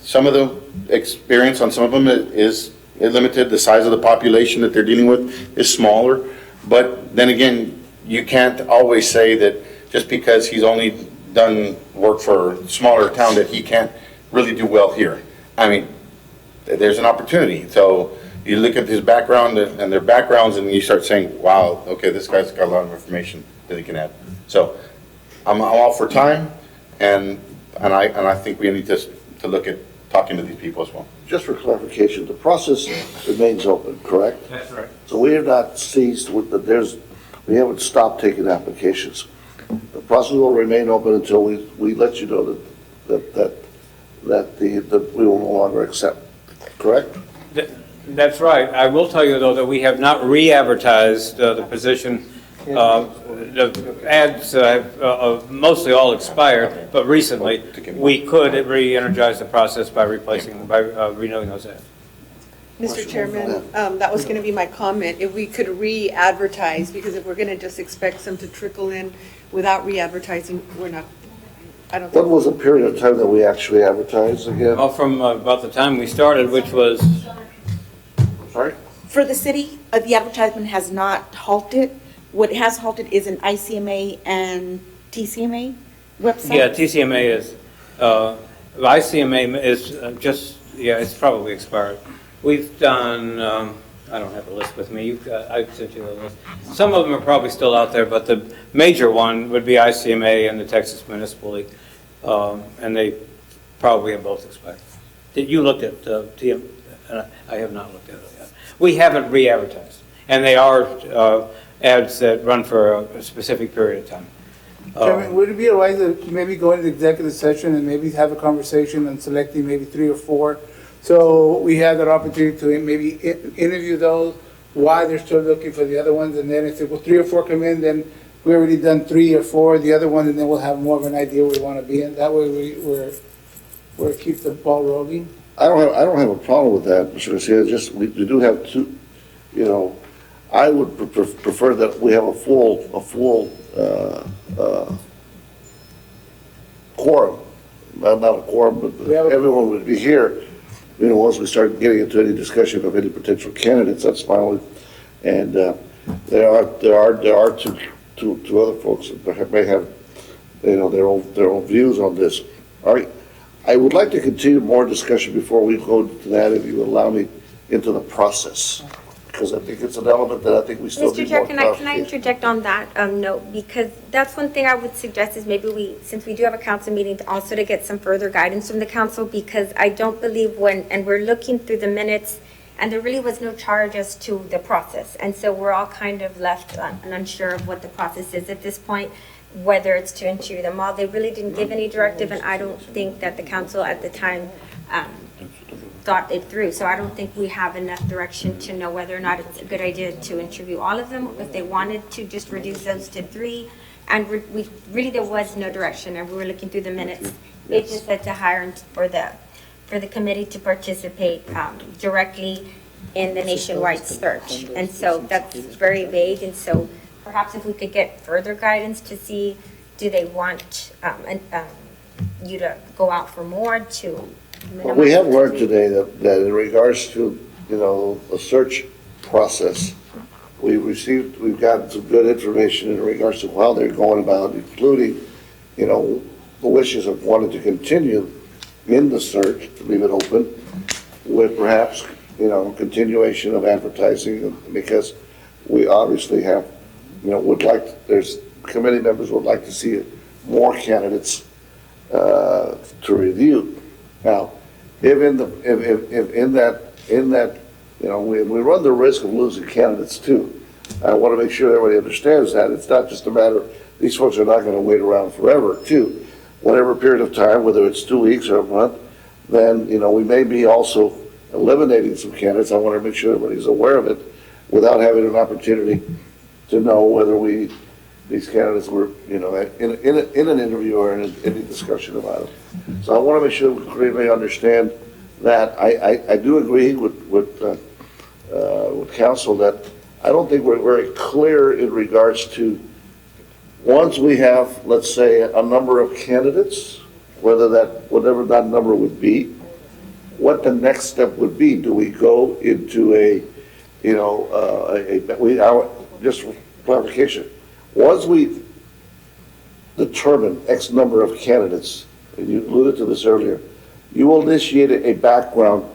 Some of the experience on some of them is limited. The size of the population that they're dealing with is smaller, but then again, you can't always say that just because he's only done work for a smaller town that he can't really do well here. I mean, there's an opportunity. So you look at his background and their backgrounds, and you start saying, wow, okay, this guy's got a lot of information that he can add. So I'm all for time, and I think we need to look at talking to these people as well. Just for clarification, the process remains open, correct? That's right. So we have not ceased with we haven't stopped taking applications. The process will remain open until we let you know that we will no longer accept, correct? That's right. I will tell you, though, that we have not re-advertised the position. The ads have mostly all expired, but recently we could re-energize the process by renewing those ads. Mr. Chairman, that was going to be my comment, if we could re-advertise, because if we're going to just expect some to trickle in without re-advertising, we're not, I don't think. What was the period of time that we actually advertised again? Well, from about the time we started, which was... Sorry? For the city, the advertisement has not halted. What has halted is an ICMA and TCMA website. Yeah, TCMA is, ICMA is it's probably expired. We've done, I don't have a list with me, I sent you the list. Some of them are probably still out there, but the major one would be ICMA and the Texas Municipal League, and they probably have both expired. You looked at TM, I have not looked at it yet. We haven't re-advertised, and they are ads that run for a specific period of time. Chairman, would it be all right to maybe go into executive session and maybe have a conversation on selecting maybe 3 or 4? So we have that opportunity to maybe interview those while they're still looking for the other ones. And then if 3 or 4 come in, then we already done 3 or 4, the other one, and then we'll have more of an idea where we want to be in. That way we're keep the ball rolling. I don't have a problem with that, Mr. Garcia. Just we do have 2, I would prefer that we have a full quorum, not a quorum, but We have a- everyone would be here, you know, once we start getting into any discussion of any potential candidates, that's fine. And there are two other folks that may have, you know, their own views on this. All right, I would like to continue more discussion before we go to that, if you allow me, into the process, because I think it's an element that I think we still Mr. need Chair, more can I clarification. interject on that note? Because that's one thing I would suggest is maybe since we do have a council meeting, also to get some further guidance from the council, because I don't believe and we're looking through the minutes, and there really was no charge as to the process. And so we're all kind of left and unsure of what the process is at this point, whether it's to interview them all. They really didn't give any directive, and I don't think that the council at the time thought it through. So I don't think we have enough direction to know whether or not it's a good idea to interview all of them, if they wanted to just reduce those to 3. And there was no direction, and we were looking through the minutes. It just said to hire for the committee to participate directly in the nationwide search. And so that's very vague, and so perhaps if we could get further guidance to see, do they want you to go out for more to Well, we have minimize learned the- today that in regards to, you know, the search process, we've gotten some good information in regards to how they're going about, including, you know, the wishes of wanting to continue in the search, to leave it open, with perhaps, you know, continuation of advertising, because we obviously have, you know, there's committee members would like to see more candidates to review. Now, if in that, you know, we run the risk of losing candidates too. I want to make sure everybody understands that. It's not just a matter, these folks are not going to wait around forever too. Whatever period of time, whether it's 2 weeks or a month, then, you know, we may be also eliminating some candidates. I want to make sure everybody's aware of it without having an opportunity to know whether these candidates were, you know, in an interview or in any discussion about it. So I want to make sure we clearly understand that. I do agree with council that I don't think we're very clear in regards to, once we have, let's say, a number of candidates, whatever that number would be, what the next step would be. Do we go into just for clarification, once we determine X number of candidates, and you alluded to this earlier, you will initiate a background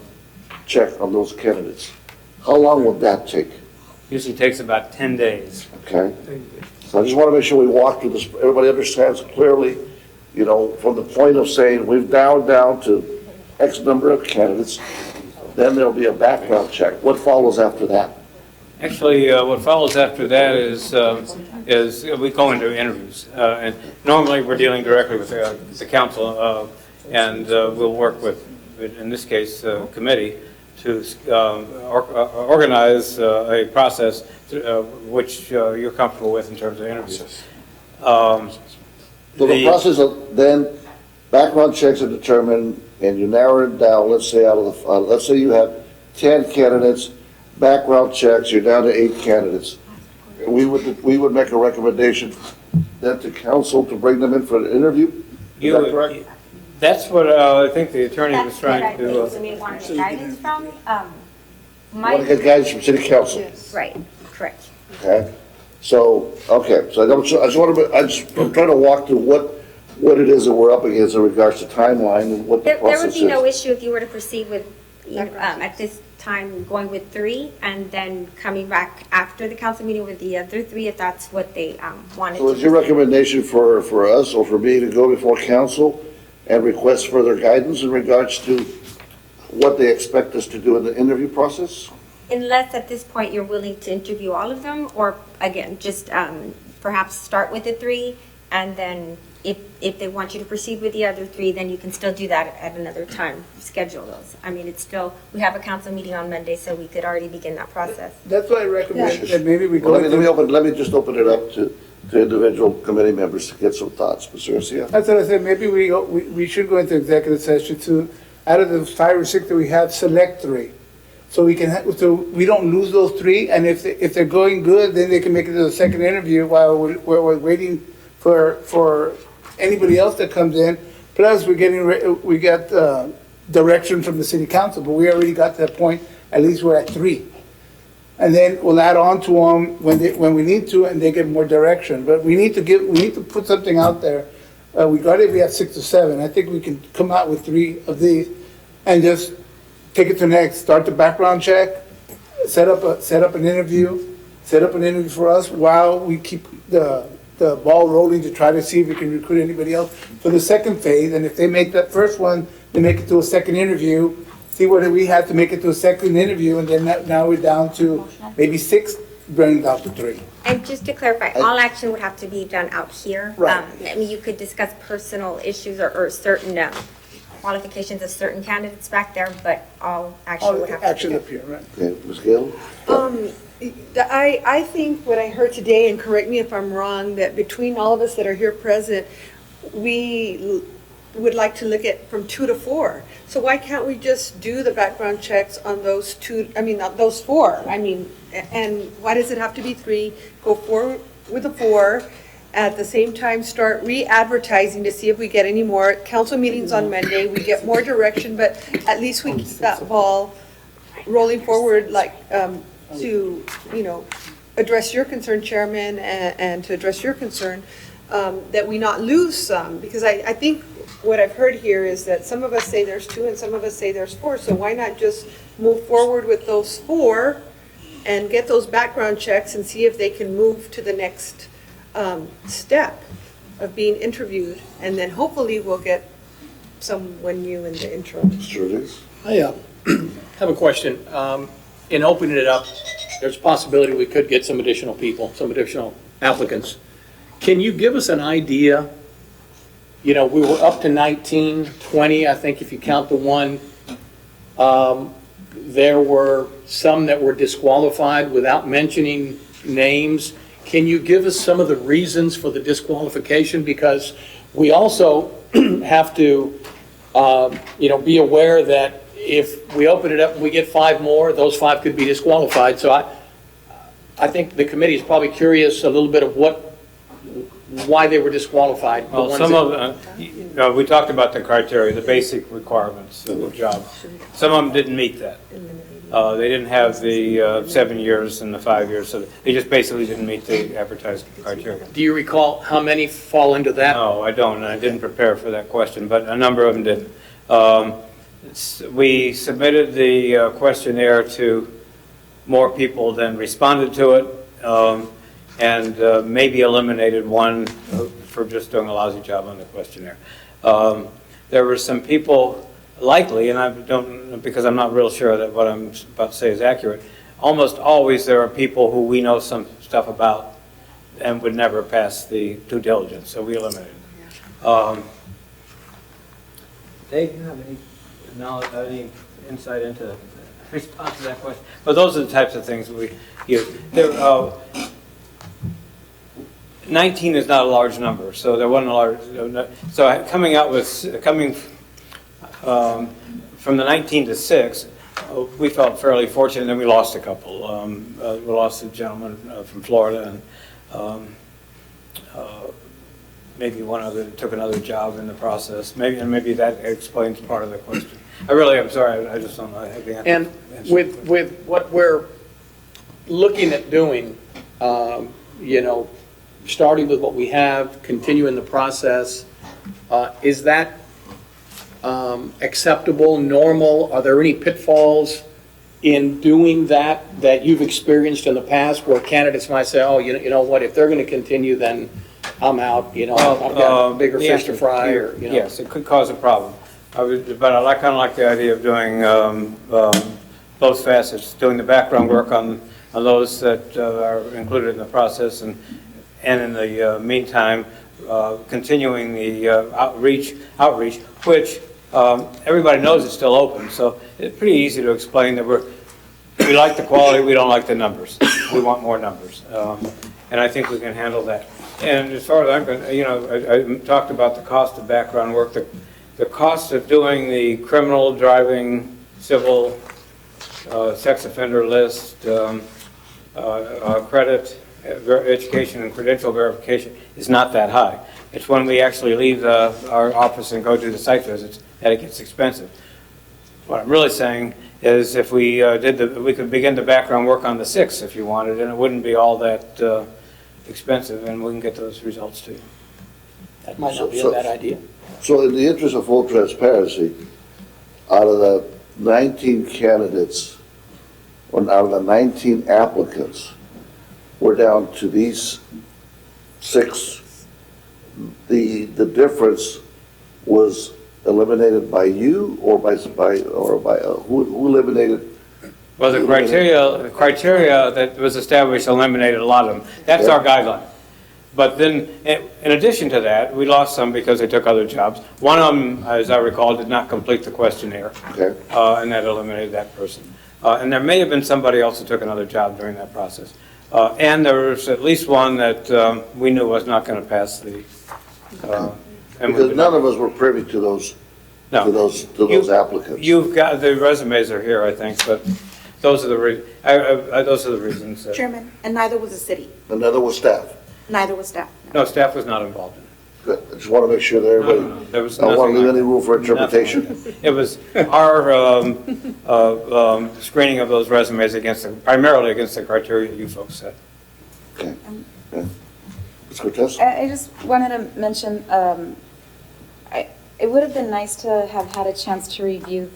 check on those candidates. How long will that take? Usually takes about 10 days. Okay? So I just want to make sure we walk through this, everybody understands clearly, you know, from the point of saying we've down to X number of candidates, then there'll be a background check. What follows after that? Actually, what follows after that is we go into interviews. And normally, we're dealing directly with the council, and we'll work with, in this case, committee, to organize a process which you're comfortable with in terms of interviews. So the process of then background checks are determined, and you narrow it down. Let's say let's say you have 10 candidates, background checks, you're down to 8 candidates. We would make a recommendation then to council to bring them in for an interview. Is that correct? That's what I think the attorney was trying to. That's what I think we want to get guidance from. You want to get guidance from city council. Right, correct. Okay, so I'm trying to walk through what it is that we're up against in regards to timeline and what the There would process be no is. issue if you were to proceed with, at this time, going with 3 and then coming back after the council meeting with the other 3, if that's what they wanted So to. is your recommendation for us or for me to go before council and request further guidance in regards to what they expect us to do in the interview process? Unless at this point you're willing to interview all of them, or again, just perhaps start with the 3, and then if they want you to proceed with the other 3, then you can still do that at another time, schedule those. I mean, it's still, we have a council meeting on Monday, so we could already begin that process. That's why I recommend that maybe we Well, go let me just open it up to individual committee members to get some thoughts. Mr. Garcia? That's what I said, maybe we should go into executive session to, out of the 5 or 6 that we have, select 3. So we can, so we don't lose those 3, and if they're going good, then they can make it to the second interview while we're waiting for anybody else that comes in. Plus, we got direction from the city council, but we already got to that point, at least we're at 3. And then we'll add on to them when we need to, and they get more direction. But we need to put something out there. We have 6 or 7. I think we can come out with 3 of these and just take it to next. Start the background check, set up an interview for us while we keep the ball rolling to try to see if we can recruit anybody else for the second phase. And if they make that first one, they make it to a second interview. See what we have to make it to a second interview, and then now we're down to maybe 6, bring it down to 3. And just to clarify, all action would have to be done out here. Right. I mean, you could discuss personal issues or certain qualifications of certain candidates back there, but all action would have to be Action done. up here, right? Okay, Ms. Gill? I think what I heard today, and correct me if I'm wrong, that between all of us that are here present, we would like to look at from 2 to 4. So why can't we just do the background checks on those 4? I mean, and why does it have to be 3? Go forward with the 4. At the same time, start re-advertising to see if we get any more. Council meetings on Monday, we get more direction, but at least we keep that ball rolling forward, like, to, address your concern, Chairman, and to address your concern, that we not lose some. Because I think what I've heard here is that some of us say there's 2 and some of us say there's 4. So why not just move forward with those 4 and get those background checks and see if they can move to the next step of being interviewed, and then hopefully we'll get someone new in the interim. Mr. Rodriguez? I have a question. In opening it up, there's a possibility we could get some additional people, some additional applicants. Can you give us an idea? We were up to 19, 20, I think, if you count the one. There were some that were disqualified without mentioning names. Can you give us some of the reasons for the disqualification? Because we also have to, be aware that if we open it up and we get 5 more, those 5 could be disqualified. So I think the committee is probably curious a little bit of why they were disqualified. Well, some of them, we talked about the criteria, the basic requirements of the job. Some of them didn't meet that. They didn't have the 7 years and the 5 years, so they just basically didn't meet the advertised criteria. Do you recall how many fall into that? No, I don't, and I didn't prepare for that question, but a number of them didn't. We submitted the questionnaire to more people than responded to it, and maybe eliminated one for just doing a lousy job on the questionnaire. There were some people likely, and I don't, because I'm not real sure that what I'm about to say is accurate, almost always there are people who we know some stuff about and would never pass the due diligence, so we eliminated them. Dave, do you have any knowledge, any insight into the response to that question? But those are the types of things we use. 19 is not a large number, so there wasn't a large. So coming from the 19 to 6, we felt fairly fortunate. Then we lost a couple. We lost a gentleman from Florida, and maybe one other took another job in the process. Maybe that explains part of the question. I really am sorry. I just don't know. I have the answer. And with what we're looking at doing, starting with what we have, continuing the process, is that acceptable, normal? Are there any pitfalls in doing that you've experienced in the past where candidates might say, oh, you know what, if they're going to continue, then I'm out, I've got bigger fish to fry, or, Yes, it could cause a problem. But I kind of like the idea of doing both facets, doing the background work on those that are included in the process, and in the meantime, continuing the outreach, which everybody knows is still open. So it's pretty easy to explain that we like the quality, we don't like the numbers. We want more numbers, and I think we can handle that. And as far as I'm concerned, I talked about the cost of background work. The cost of doing the criminal, driving, civil, sex offender list, credit, education and credential verification is not that high. It's when we actually leave our office and go do the site visits that it gets expensive. What I'm really saying is if we we could begin the background work on the 6 if you wanted, and it wouldn't be all that expensive, and we can get those results to you. That might not be a bad idea. So in the interest of full transparency, out of the 19 candidates, or out of the 19 applicants, we're down to these 6. The difference was eliminated by you or by who eliminated? Well, the criteria that was established eliminated a lot of them. That's our guideline. But then, in addition to that, we lost some because they took other jobs. One of them, as I recall, did not complete the questionnaire, Okay. and that eliminated that person. And there may have been somebody else who took another job during that process. And there was at least one that we knew was not going to pass the. Because none of us were privy to those, No. to those applicants. You've got, the resumes are here, I think, but those are the reasons. Chairman, and neither was the city, Another was staff. neither was staff. No, staff was not involved in it. Good. I just want to make sure that everybody, There was I don't want to nothing leave like any room for interpretation. Nothing. It was our screening of those resumes primarily against the criteria you folks set. Okay. Okay. Ms. Cortez? I just wanted to mention, it would have been nice to have had a chance to review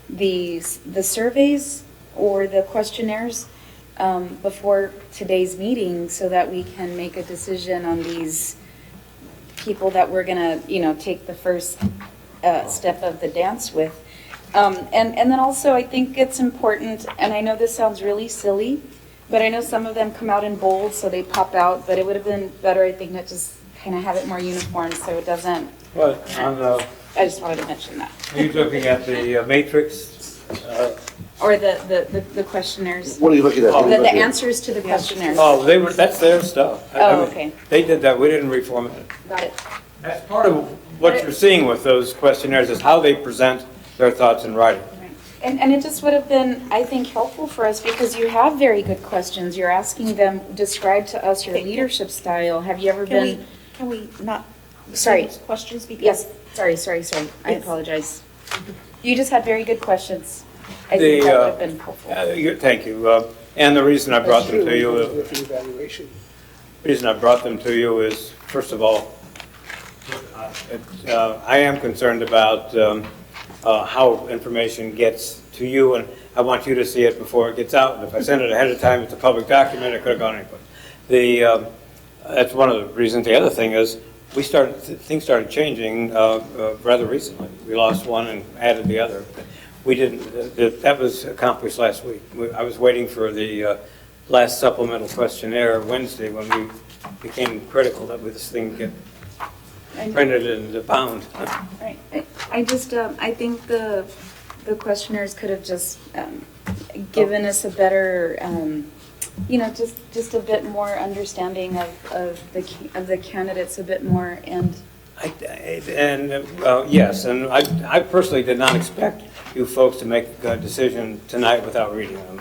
the surveys or the questionnaires before today's meeting so that we can make a decision on these people that we're going to, take the first step of the dance with. And then also, I think it's important, and I know this sounds really silly, but I know some of them come out in bold, so they pop out, but it would have been better, I think, to just kind of have it more uniform so it doesn't. But I just wanted to mention that. are you looking at the matrix? Or the questionnaires. What are you looking at? The answers to the questionnaires. Oh, that's their stuff. Oh, okay. They did that, we didn't reformat it. Got it. That's part of what you're seeing with those questionnaires is how they present their thoughts in writing. Right. And it just would have been, I think, helpful for us because you have very good questions. You're asking them, describe to us your leadership style. Have you ever been? Can we not? Sorry. Questions because. Yes, sorry. I Yes. apologize. You just had very good questions. I think that would have been helpful. Thank you. And the reason I brought them to you, With the evaluation. reason I brought them to you is, first of all, I am concerned about how information gets to you, and I want you to see it before it gets out. And if I send it ahead of time, it's a public document, it could have gone anywhere. That's one of the reasons. The other thing is, things started changing rather recently. We lost one and added the other. We didn't, that was accomplished last week. I was waiting for the last supplemental questionnaire Wednesday when we became critical that this thing get printed and bound. Right. I just, I think the questionnaires could have just given us a better, just a bit more understanding of the candidates a bit more and. Yes, and I personally did not expect you folks to make a decision tonight without reading them.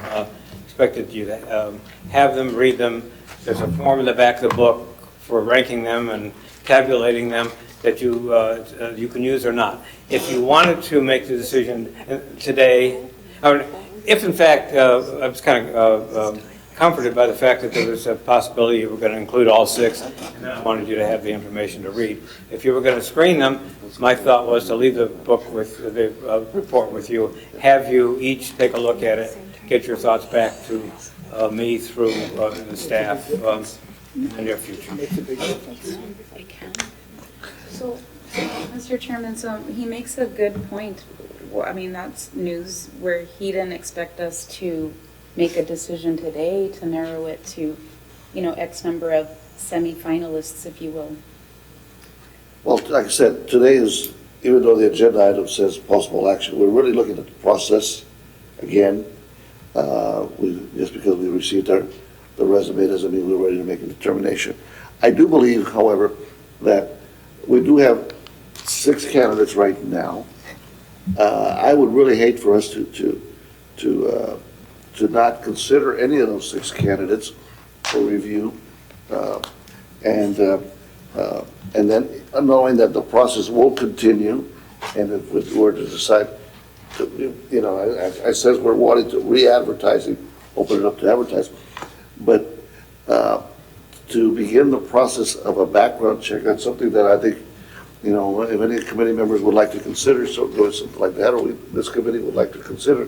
Expected you to have them, read them. There's a form in the back of the book for ranking them and tabulating them that you can use or not. If you wanted to make the decision today, or if in fact, I was kind of comforted by the fact that there was a possibility you were going to include all 6, and I wanted you to have the information to read. If you were going to screen them, my thought was to leave the book with the report with you, have you each take a look at it, get your thoughts back to me through the staff in the near future. So, Mr. Chairman, so he makes a good point. Well, I mean, that's news where he didn't expect us to make a decision today to narrow it to, X number of semifinalists, if you will. Well, like I said, today is, even though the agenda item says possible action, we're really looking at the process again. Just because we received the resume doesn't mean we're ready to make a determination. I do believe, however, that we do have 6 candidates right now. I would really hate for us to not consider any of those 6 candidates, and then to decide on 1 or 2 for review. And then knowing that the process will continue, and if we were to decide to, I says we're wanting to re-advertising, open it up to advertising, but to begin the process of a background check, that's something that I think, if any committee members would like to consider, so doing something like that, or this committee would like to consider,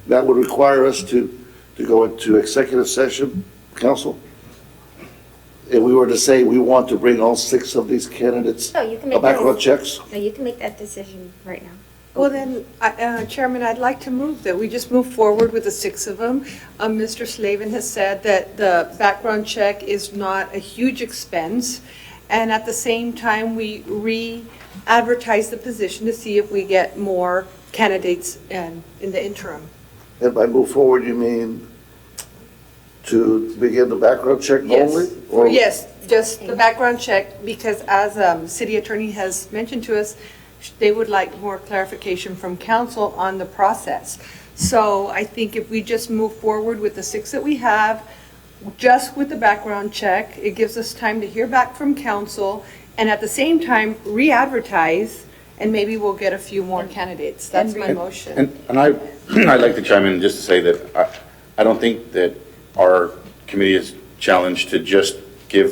that would require us to go into executive session, council. If we were to say we want to bring all 6 of these candidates, No, you can make background that, checks, no, you can make that decision right now. Well, then, Chairman, I'd like to move that we just move forward with the 6 of them. Mr. Slavin has said that the background check is not a huge expense, and at the same time, we re-advertise the position to see if we get more candidates in the interim. and by move forward, you mean to begin the background check only? Or- Yes, just the background check, because as city attorney has mentioned to us, they would like more clarification from council on the process. So I think if we just move forward with the 6 that we have, just with the background check, it gives us time to hear back from council, and at the same time, re-advertise, and maybe we'll get a few more candidates. That's my motion. And I'd like to chime in just to say that I don't think that our committee is challenged to just give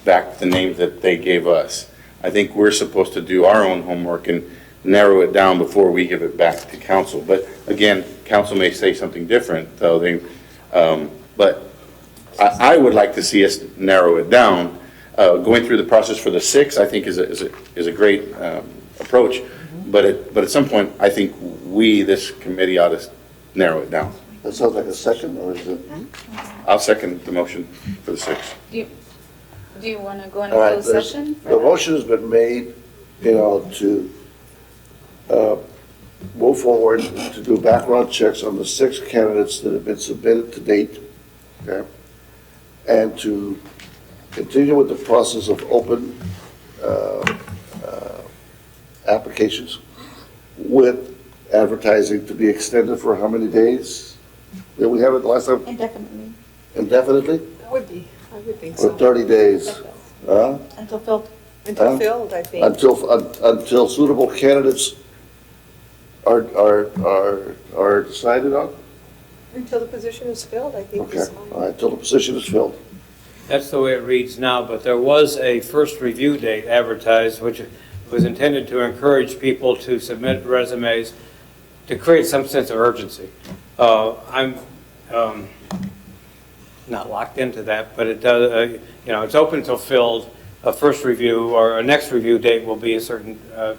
back the names that they gave us. I think we're supposed to do our own homework and narrow it down before we give it back to council. But again, council may say something different, though. But I would like to see us narrow it down. Going through the process for the 6, I think, is a great approach. But at some point, I think this committee ought to narrow it down. That sounds like a second, or is it? I'll second the motion for the 6. Do you want to go into All right, closed session? the motion has been made, to move forward to do background checks on the 6 candidates that have been submitted to date, okay? And to continue with the process of open applications with advertising to be extended for how many days? Did we have it last time? Indefinitely, Indefinitely? I would think Or 30 days? Huh? until filled. Until filled, I think. Until suitable candidates are decided on? Until the position is filled, I think Okay, is fine. all right, until the position is filled. That's the way it reads now, but there was a first review date advertised, which was intended to encourage people to submit resumes to create some sense of urgency. I'm not locked into that, but it does, it's open until filled. A first review or a next review date will be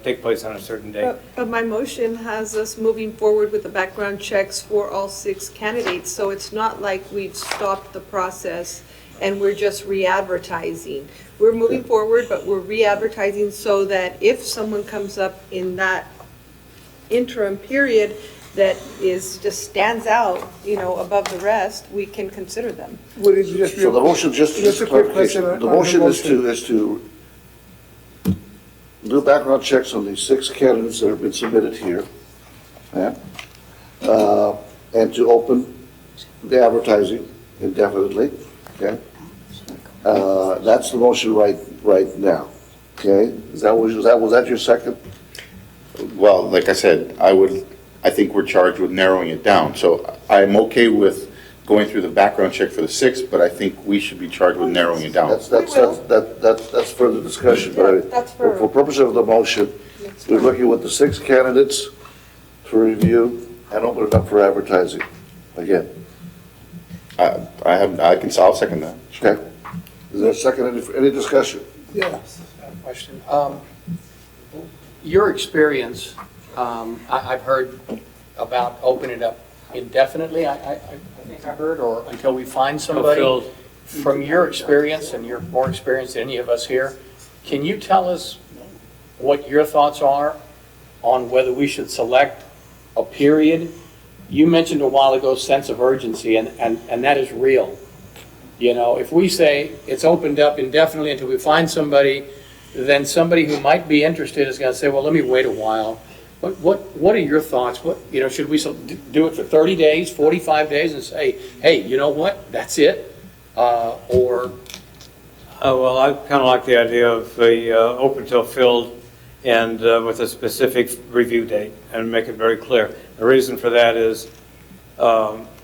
take place on a certain date. But my motion has us moving forward with the background checks for all 6 candidates, so it's not like we've stopped the process and we're just re-advertising. We're moving forward, but we're re-advertising so that if someone comes up in that interim period that just stands out, above the rest, we can consider them. Would it just So the motion, just a quick question clarification, on the the motion motion. is to do background checks on these 6 candidates that have been submitted here. Yeah. And to open the advertising indefinitely, okay? That's the motion right now, okay? Was that your second? Well, like I said, I think we're charged with narrowing it down. So I'm okay with going through the background check for the 6, but I think we should be charged with narrowing it down. That's further discussion, but That's for purpose of the motion, we're looking with the 6 candidates for review and open it up for advertising again. I'll second that. Okay? Is there a second, any discussion? Yes. Question. Your experience, I've heard about opening it up indefinitely, I think I heard, or until we find somebody. Fulfilled. From your experience, and you're more experienced than any of us here, can you tell us what your thoughts are on whether we should select a period? You mentioned a while ago sense of urgency, and that is real. If we say it's opened up indefinitely until we find somebody, then somebody who might be interested is going to say, well, let me wait a while. What are your thoughts? Should we do it for 30 days, 45 days, and say, hey, you know what? That's it. or, Well, I kind of like the idea of the open till filled and with a specific review date and make it very clear. The reason for that is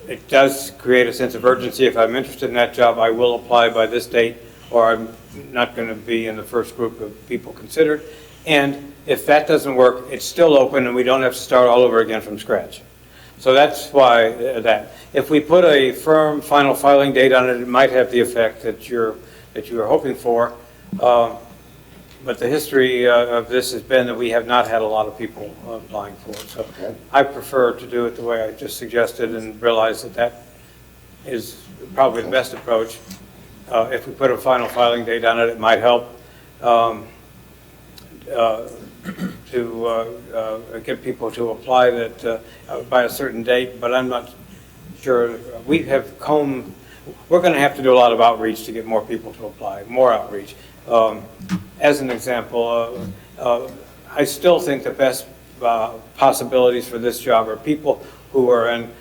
it does create a sense of urgency. If I'm interested in that job, I will apply by this date, or I'm not going to be in the first group of people considered. And if that doesn't work, it's still open and we don't have to start all over again from scratch. So that's why that. If we put a firm final filing date on it, it might have the effect that you're hoping for. But the history of this has been that we have not had a lot of people applying for it. So I prefer to do it the way I just suggested and realize that that is probably the best approach. If we put a final filing date on it, it might help to get people to apply that by a certain date, but I'm not sure. We're going to have to do a lot of outreach to get more people to apply, more outreach. As an example, I still think the best possibilities for this job are people who are in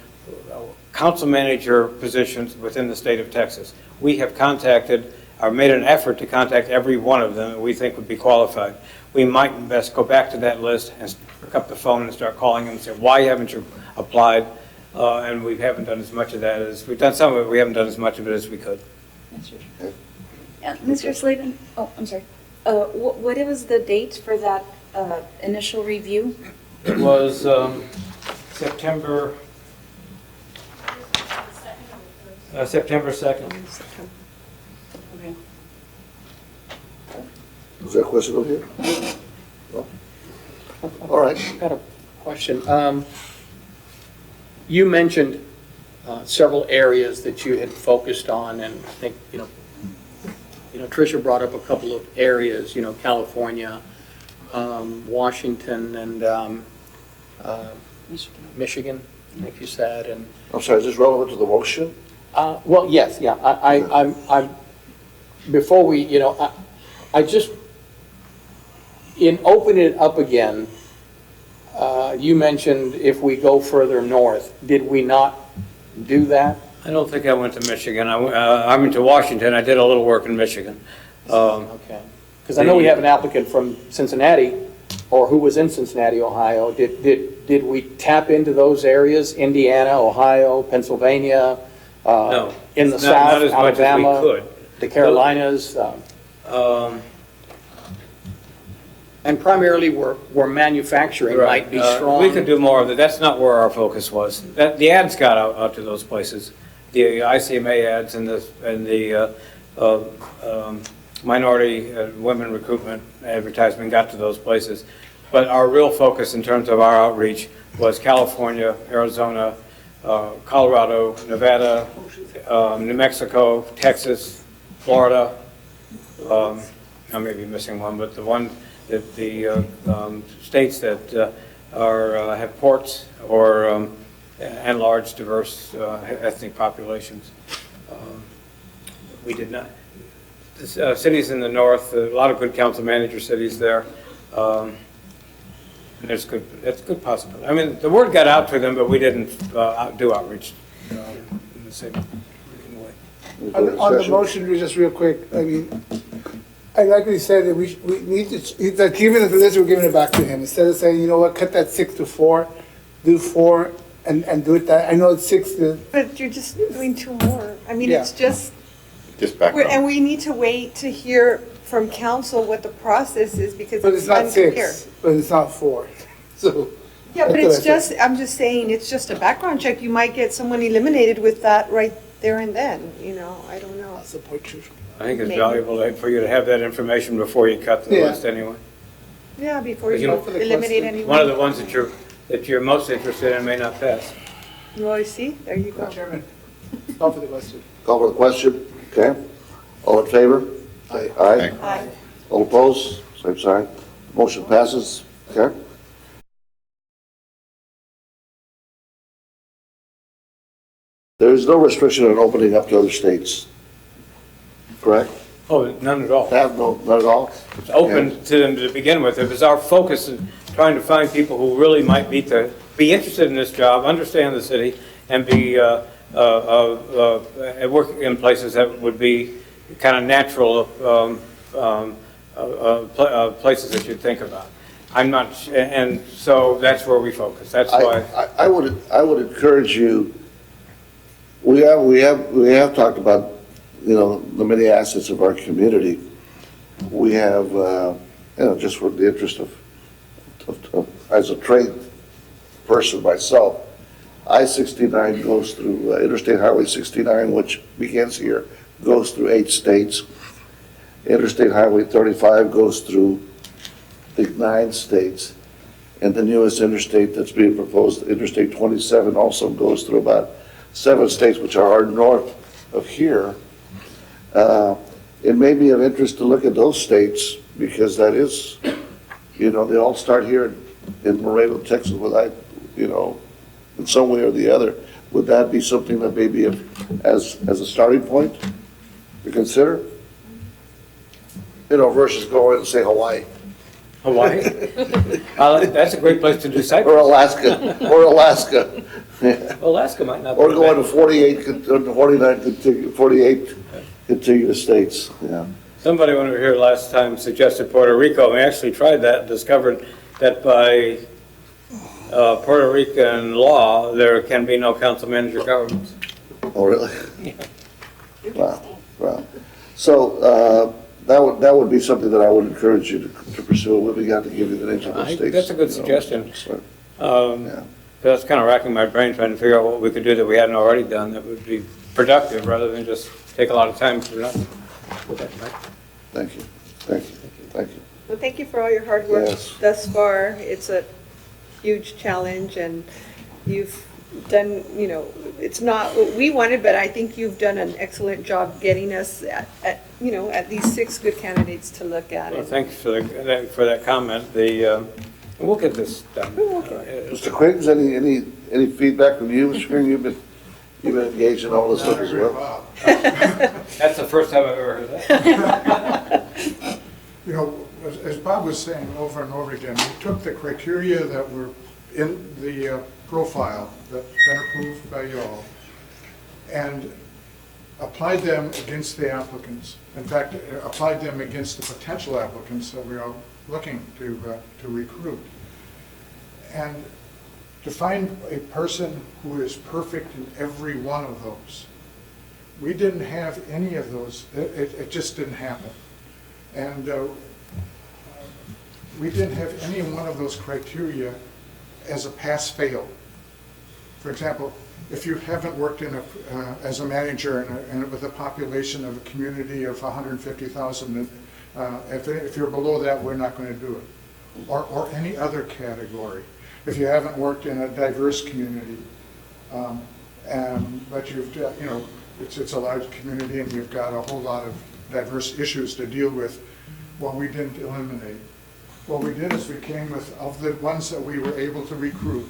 council manager positions within the state of Texas. We have contacted or made an effort to contact every one of them that we think would be qualified. We might best go back to that list and pick up the phone and start calling them and say, why haven't you applied? And we haven't done as much of that as, we've done some of it, we haven't done as much of it as we could. Mr. Slavin, oh, I'm sorry. What was the date for that initial review? It was September 2nd. Okay. Is there a question over here? No? All right. I've got a question. You mentioned several areas that you had focused on, and I think, Tricia brought up a couple of areas, California, Washington, and Michigan, I think you said, and I'm sorry, is this relevant to the motion? well, yes, yeah. I'm before we, I just, in opening it up again, you mentioned if we go further north, did we not do that? I don't think I went to Michigan. I went to Washington. I did a little work in Michigan. Okay. Because I know we have an applicant from Cincinnati, or who was in Cincinnati, Ohio. Did we tap into those areas, Indiana, Ohio, Pennsylvania? No. In the Not South, as much as we Alabama, could. the Carolinas? And primarily where manufacturing might be strong. We could do more of that. That's not where our focus was. The ads got out to those places. The ICMA ads and the minority women recruitment advertisement got to those places. But our real focus in terms of our outreach was California, Arizona, Colorado, Nevada, New Mexico, Texas, Florida. I may be missing one, but the states that have ports or and large, diverse ethnic populations. We did not. Cities in the north, a lot of good council manager cities there. That's good possibility. I mean, the word got out to them, but we didn't do outreach in the same way. On the motion, just real quick, I mean, I like what he said, that we need to, he's like giving us the list, we're giving it back to him. Instead of saying, you know what, cut that 6 to 4, do 4 and do it that, I know it's 6 to. But you're just doing 2 more. I mean, Yeah. it's just, Just back and up. we need to wait to hear from council what the process is because But it's it's not unclear. 6, but it's not 4, so. Yeah, but that's what it's I said. just, I'm just saying, it's just a background check. You might get someone eliminated with that right there and then, I don't know. I'll support you. I think it's Maybe. valuable for you to have that information before you cut the Yeah. list anyway. Yeah, before But you you- for the eliminate question. anyone. One of the ones that you're most interested in may not pass. You always see, there you go. Chairman, call for the question. Call for the question, okay? All in favor? Aye. Aye. Aye. All opposed? Same sign. Motion passes, okay? There is no restriction on opening up to other states, correct? Oh, none at all. Have no, not at all? It's open to them to begin with. It was our focus in trying to find people who really might be interested in this job, understand the city, and be work in places that would be kind of natural places that you'd think about. I'm not, and so that's where we focus. That's why. I would encourage you, we have talked about, the many assets of our community. We have, just for the interest of as a trained person myself, I-69 goes through, Interstate Highway 69, which begins here, goes through 8 states. Interstate Highway 35 goes through, I think, 9 states. And the newest interstate that's being proposed, Interstate 27, also goes through about 7 states, which are north of here. It may be of interest to look at those states, because that is, they all start here in Laredo, Texas, in some way or the other. Would that be something that maybe as a starting point to consider? Versus going and say Hawaii. Hawaii? That's a great place to do cycling. Or Alaska. Alaska might not be. Or going to 48 contiguous states, yeah. Somebody when we were here last time suggested Puerto Rico. We actually tried that and discovered that by Puerto Rican law, there can be no council manager governments. Oh, really? Yeah. Wow. So, that would be something that I would encourage you to pursue. We'll be glad to give you the names of those states. That's a good suggestion. Yeah. That's kind of racking my brain trying to figure out what we could do that we hadn't already done that would be productive rather than just take a lot of time for nothing. Thank you. Well, thank you for all your hard work Yes. thus far. It's a huge challenge, and you've done, it's not what we wanted, but I think you've done an excellent job getting us at least 6 good candidates to look at. Well, thanks for that comment. We'll get this done. Mr. Quiggs, any feedback from you? Mr. Quiggs, you've been engaged in all this stuff as well. That's the first time I've ever heard that. As Bob was saying over and over again, we took the criteria that were in the profile that's been approved by y'all and applied them against the applicants. In fact, applied them against the potential applicants that we are looking to recruit. And to find a person who is perfect in every one of those. We didn't have any of those. It just didn't happen. And we didn't have any one of those criteria as a pass-fail. For example, if you haven't worked as a manager with a population of a community of 150,000, if you're below that, we're not going to do it. Or any other category. If you haven't worked in a diverse community, but you've, it's a large community and you've got a whole lot of diverse issues to deal with, well, we didn't eliminate. What we did is we came with, of the ones that we were able to recruit,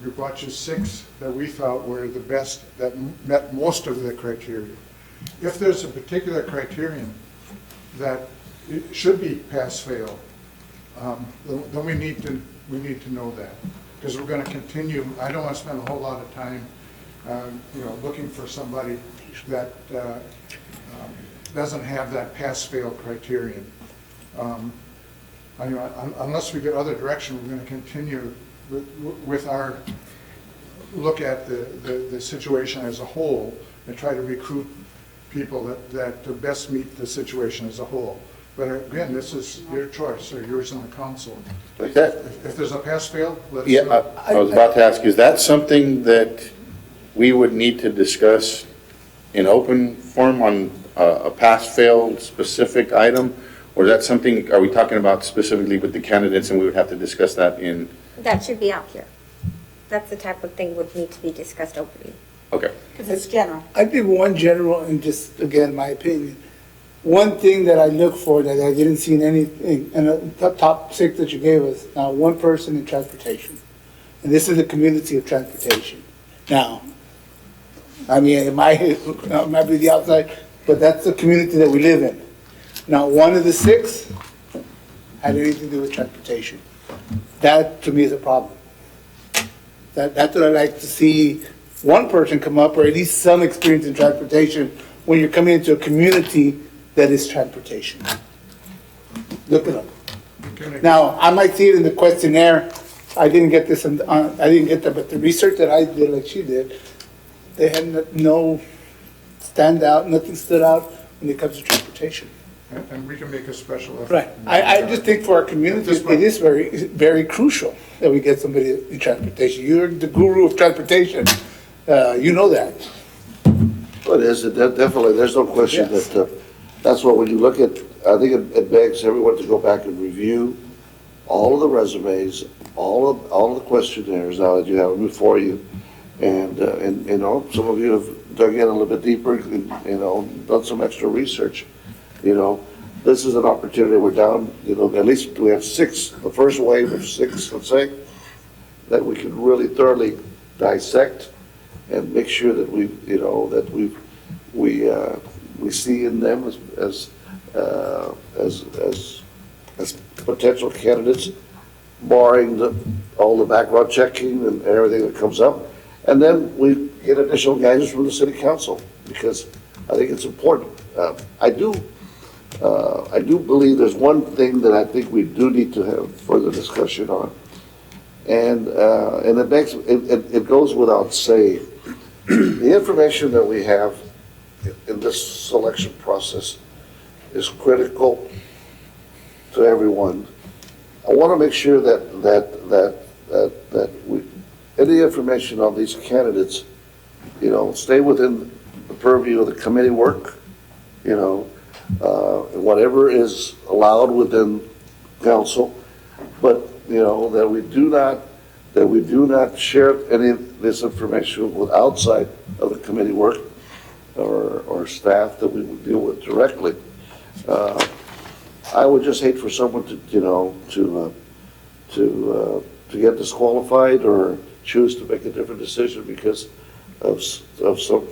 we brought you 6 that we thought were the best, that met most of the criteria. If there's a particular criterion that it should be pass-fail, then we need to know that, because we're going to continue. I don't want to spend a whole lot of time, looking for somebody that doesn't have that pass-fail criterion. Unless we get other direction, we're going to continue with our look at the situation as a whole and try to recruit people that best meet the situation as a whole. But again, this is your choice, or yours on the council. Okay. If there's a pass-fail, let us Yeah, know. I was about to ask, is that something that we would need to discuss in open form on a pass-fail specific item? Or is that something, are we talking about specifically with the candidates and we would have to discuss that in? That should be out here. That's the type of thing would need to be discussed openly. Okay. Because it's general. I think one general, and just again, my opinion, one thing that I look for that I didn't see in anything, in the top 6 that you gave us, one person in transportation. And this is a community of transportation. Now, I mean, it might be the outside, but that's the community that we live in. Now, one of the 6 had anything to do with transportation. That, to me, is a problem. That's what I like to see one person come up, or at least some experience in transportation, when you're coming into a community that is transportation. Look at them. Now, I might see it in the questionnaire, I didn't get this, I didn't get that, but the research that I did, like she did, they had no standout, nothing stood out when it comes to transportation. And we can make a special effort. Right. I just think for our community, it is very, very crucial that we get somebody in transportation. You're the guru of transportation. You know that. Well, it is, definitely, there's no question Yes. that, that's what, when you look at, I think it begs everyone to go back and review all of the resumes, all of the questionnaires now that you have before you. And, you know, some of you have dug in a little bit deeper, and, you know, done some extra research. You know, this is an opportunity, we're down, you know, at least we have 6, the first wave of 6, let's say, that we can really thoroughly dissect and make sure that we, you know, that we see in them as potential candidates, barring all the background checking and everything that comes up. And then we get additional guidance from the city council, because I think it's important. I do believe there's one thing that I think we do need to have further discussion on. And it goes without saying, the information that we have in this selection process is critical to everyone. I want to make sure that any information on these candidates, you know, stay within the purview of the committee work, you know, whatever is allowed within council, but, you know, that we do not share any of this information with outside of the committee work or staff that we would deal with directly. I would just hate for someone to, you know, to get disqualified or choose to make a different decision because of some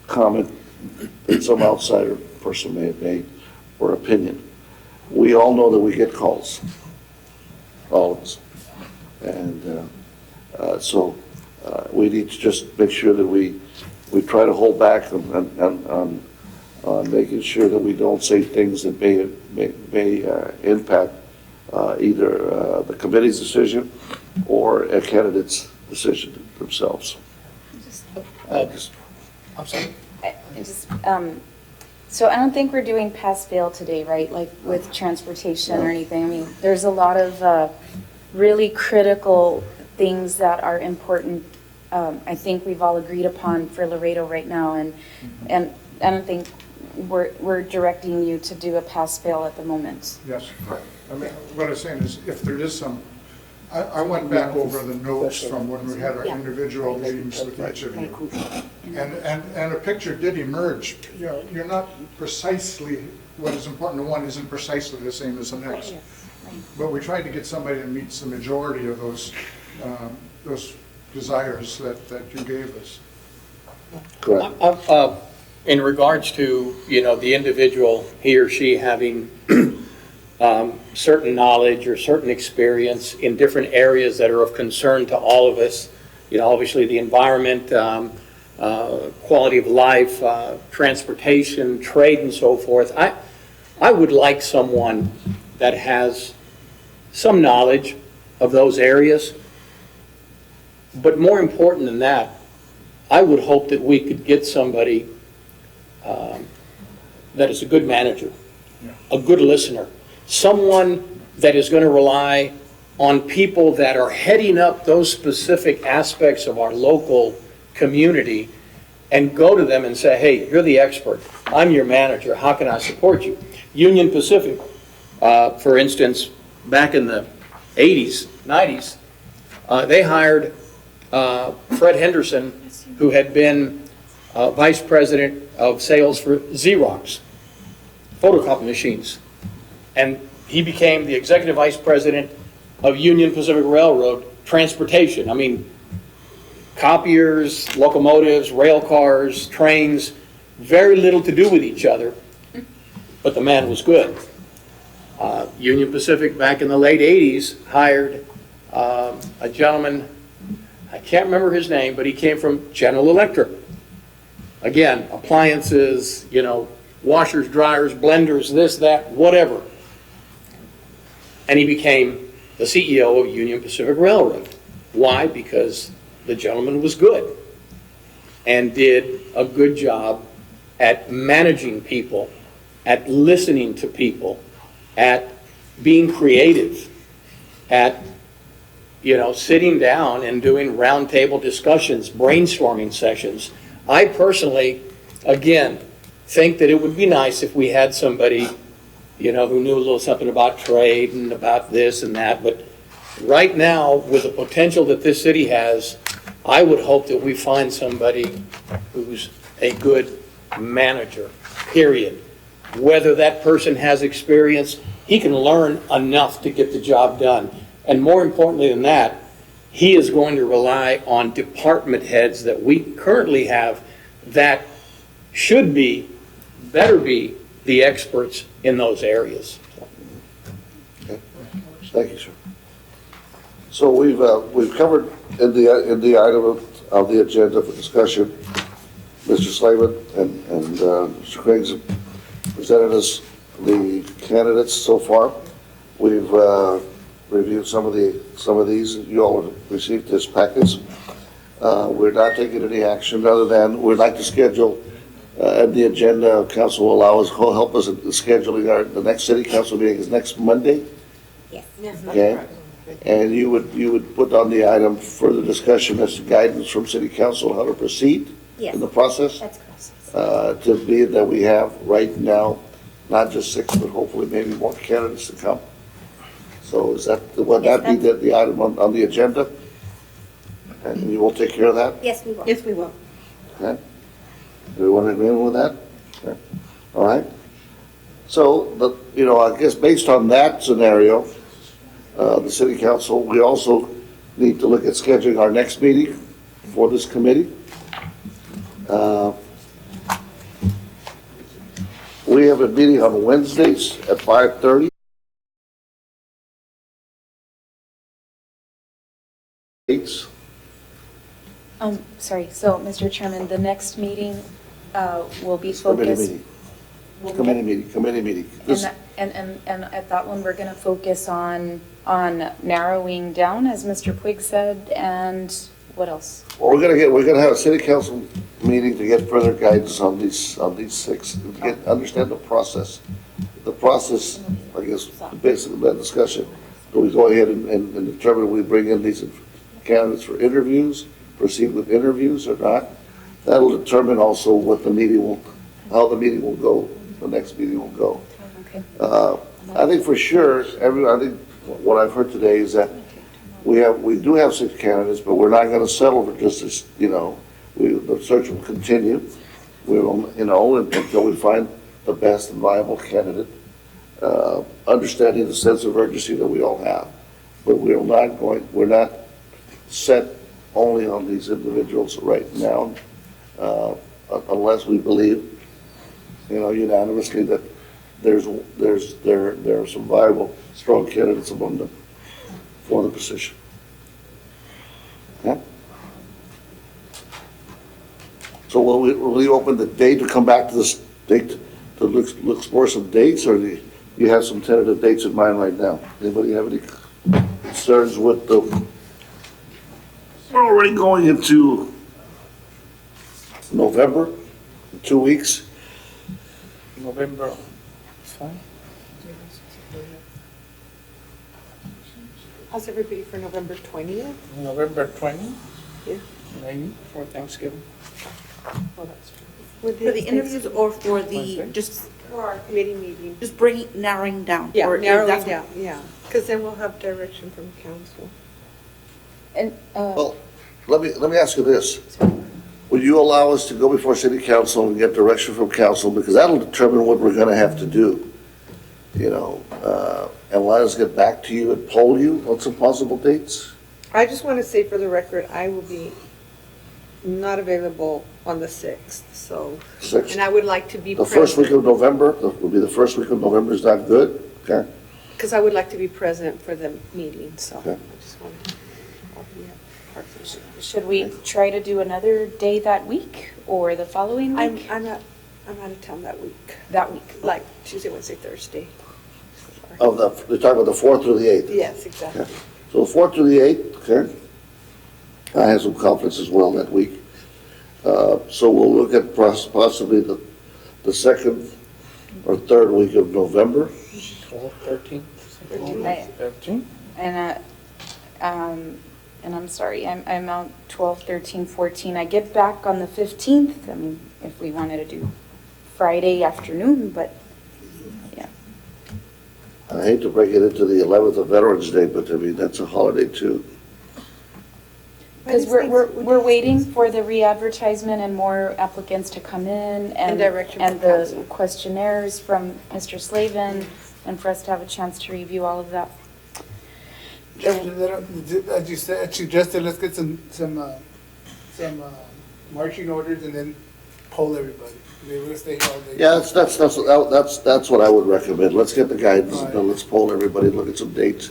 comment that some outsider person may have made or opinion. We all know that we get calls, all of us. And so we need to just make sure that we try to hold back on making sure that we don't say things that may impact either the committee's decision or a candidate's decision themselves. I'm sorry. So I don't think we're doing pass-fail today, right? Like with transportation or anything. I mean, there's a lot of really critical things that are important. I think we've all agreed upon for Laredo right now, and I don't think we're directing you to do a pass-fail at the moment. Yes, I mean, what I'm saying is, if there is some, I went back over the notes from when we had our individual meetings with each of you. And a picture did emerge. You know, you're not precisely, what is important to one isn't precisely the same as the next. But we tried to get somebody that meets the majority of those desires that you gave us. Correct. In regards to, you know, the individual, he or she having certain knowledge or certain experience in different areas that are of concern to all of us, you know, obviously the environment, quality of life, transportation, trade, and so forth. I would like someone that has some knowledge of those areas, but more important than that, I would hope that we could get somebody that is a good manager, a good listener, someone that is going to rely on people that are heading up those specific aspects of our local community and go to them and say, hey, you're the expert. I'm your manager. How can I support you? Union Pacific, for instance, back in the 80s, 90s, they hired Fred Henderson, who had been vice president of sales for Xerox photocopy machines. And he became the executive vice president of Union Pacific Railroad transportation. I mean, copiers, locomotives, rail cars, trains, very little to do with each other, but the man was good. Union Pacific back in the late 80s hired a gentleman I can't remember his name, but he came from General Electric. Again, appliances, washers, dryers, blenders, this, that, whatever. And he became the CEO of Union Pacific Railroad. Why? Because the gentleman was good and did a good job at managing people, at listening to people, at being creative, at sitting down and doing roundtable discussions, brainstorming sessions. I personally, again, think that it would be nice if we had somebody, who knew a little something about trade and about this and that. But right now, with the potential that this city has, I would hope that we find somebody who's a good manager, period. Whether that person has experience, he can learn enough to get the job done. And more importantly than that, he is going to rely on department heads that we currently have that should be, better be, the experts in those areas. Okay. Thank you, sir. So we've covered in the item of the agenda for discussion, Mr. Slavin and Mr. Craig's presented us the candidates so far. We've reviewed some of these. You all have received this package. We're not taking any action other than we'd like to schedule the agenda. Council will help us in scheduling the next city council meeting is next Monday. Yes. Okay. And you would put on the item further discussion as to guidance from city council how to proceed Yes. in the process. That's correct. To be that we have right now, not just 6, but hopefully maybe more candidates to come. So would that be the item on the agenda? And you will take care of that? Yes, we will. Yes, we will. Okay. Do we want to agree with that? Okay. All right. So, I guess based on that scenario, the city council, we also need to look at scheduling our next meeting for this committee. We have a meeting on Wednesdays at 5:30. Sorry, so, Mr. Chairman, the next meeting will be Committee focused. meeting. Committee meeting. This- And at that one, we're gonna focus on narrowing down, as Mr. Puig said, and what else? Well, we're gonna have a city council meeting to get further guidance on these 6, to understand the process. The process, I guess, basically that discussion, do we go ahead and determine we bring in these candidates for interviews, proceed with interviews or not? That'll determine also what how the meeting will go, the next meeting will go. Okay. I think for sure, I think what I've heard today is that we do have 6 candidates, but we're not going to settle for just this, the search will continue. We will, until we find the best and viable candidate, understanding the sense of urgency that we all have. But we're not set only on these individuals right now, unless we believe, unanimously that there are some viable, strong candidates among them for the position. Yeah? So will we open the date to come back to this date to look explore some dates, or do you have some tentative dates in mind right now? Anybody have any concerns with the? We're already going into November, 2 weeks. November, it's fine. How's everybody for November 20th? November 20, Yeah. maybe, for Thanksgiving. Oh, that's true. For the interviews or for the, Wednesday? just For our committee meeting. narrowing down? Yeah, or if narrowing that's- down, yeah. Because then we'll have direction from council. And, Well, let me ask you this. Will you allow us to go before city council and get direction from council? Because that'll determine what we're gonna have to do. And let us get back to you and poll you on some possible dates? I just want to say for the record, I will be not available on the 6th, so, 6th. and I would like to be The first week of present, November, will be the first week of November, is that good? Okay. because I would like to be present for the meeting, so. Okay. I just want to- Should we try to do another day that week or the following I'm week? out of town that week, That week. like Tuesday, Wednesday, Thursday. Of they're talking about the 4th through the 8th. Yes, exactly. So the 4th through the 8th, okay? I have some conflicts as well that week. So we'll look at possibly the second or third week of November. 12, 13? 13. And I'm sorry, I'm out 12, 13, 14. I get back on the 15th. I mean, if we wanted to do Friday afternoon, but yeah. I hate to break it into the 11th of Veterans Day, but I mean, that's a holiday too. Because we're waiting for the re-advertisement and more applicants to come in And direction from and the council. questionnaires from Mr. Slavin, and for us to have a chance to review all of that. As you said, suggested, let's get some marching orders and then poll everybody. They will stay all day. Yeah, that's what I would recommend. Let's get the guidance, and then let's poll everybody, look at some dates.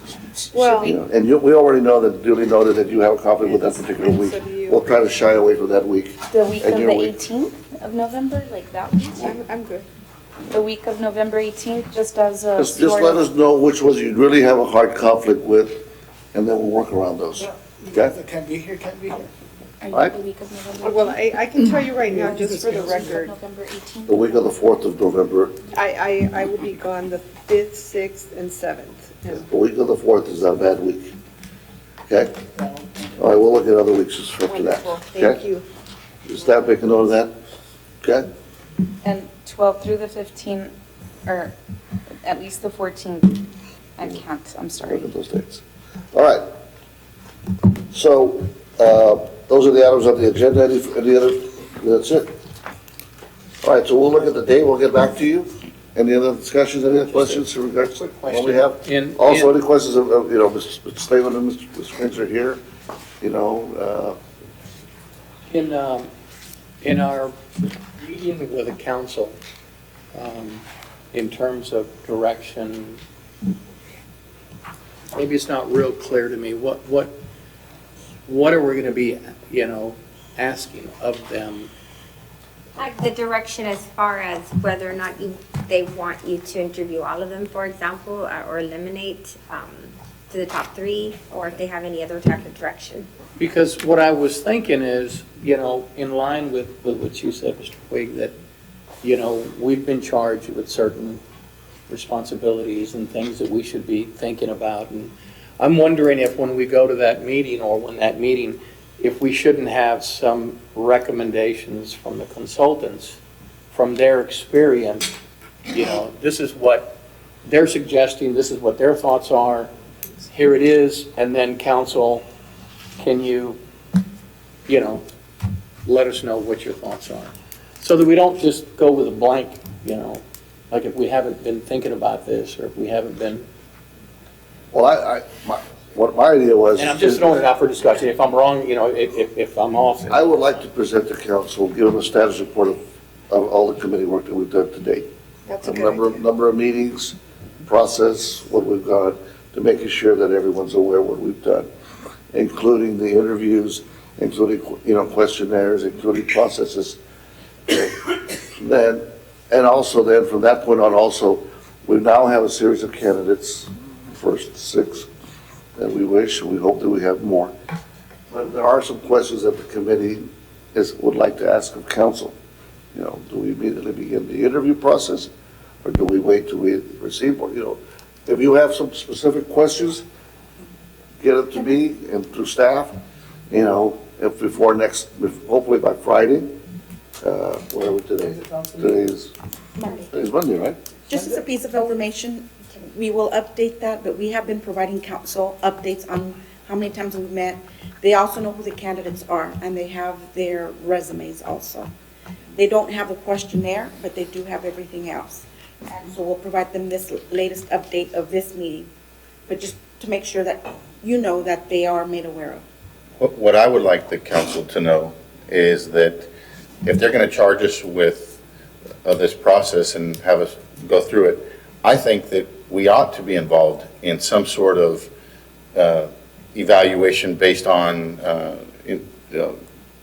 Well, You know, and we already know that, duly noted that you have a conflict with that particular week. So do you. We'll try to shy away from that week. The week And of the your week. 18th of November, like that week? I'm good. The week of November 18th, just as a Just sort let of- us know which ones you really have a hard conflict with, and then we'll work around those. You guys that can't be here, can't be here. Are you Right. the week of November? Well, I can tell you right now, just for the record, November 18th? The week of the 4th of November, I will be gone the 5th, 6th, and 7th. And the week of the 4th is not a bad week. Okay? All right, we'll look at other weeks after that. Wonderful, thank Okay? you. Does staff make a note of that? Okay? And 12th through the 15th, or at least the 14th, I can't, I'm sorry. Look at those dates. All right. So, those are the items on the agenda. Any other? That's it. All right, so we'll look at the date. We'll get back to you. Any other discussions, any other questions in regards to what we have? Also, any questions of, you know, Mr. Slavin and Mr. Springs are here, you know, In our meeting with the council, in terms of direction, maybe it's not real clear to me, what are we going to be, asking of them? The direction as far as whether or not they want you to interview all of them, for example, or eliminate to the top 3, or if they have any other type of direction. Because what I was thinking is, in line with what you said, Mr. Quigg, that, we've been charged with certain responsibilities and things that we should be thinking about. And I'm wondering if when we go to that meeting, or when that meeting, if we shouldn't have some recommendations from the consultants, from their experience, this is what they're suggesting, this is what their thoughts are, here it is, and then council, can you, let us know what your thoughts are? So that we don't just go with a blank, like if we haven't been thinking about this, or if we haven't been, well, what my idea was. and I'm just throwing it out for discussion. If I'm wrong, if I'm off. I would like to present to council, give them a status report of all the committee work that we've done to date. That's a A good idea. number of meetings, process, what we've got, to making sure that everyone's aware what we've done, including the interviews, including, questionnaires, including processes. Then, and also then, from that point on also, we now have a series of candidates, first 6, that we wish, and we hope that we have more. But there are some questions that the committee would like to ask of council. Do we immediately begin the interview process, or do we wait till we receive more? If you have some specific questions, get it to me and to staff, if before hopefully by Friday, whatever today is. Today's Monday, right? Just as a piece of information, we will update that, but we have been providing council updates on how many times we've met. They also know who the candidates are, and they have their resumes also. They don't have the questionnaire, but they do have everything else. And so we'll provide them this latest update of this meeting, but just to make sure that that they are made aware of. What I would like the council to know is that if they're going to charge us with this process and have us go through it, I think that we ought to be involved in some sort of evaluation based on,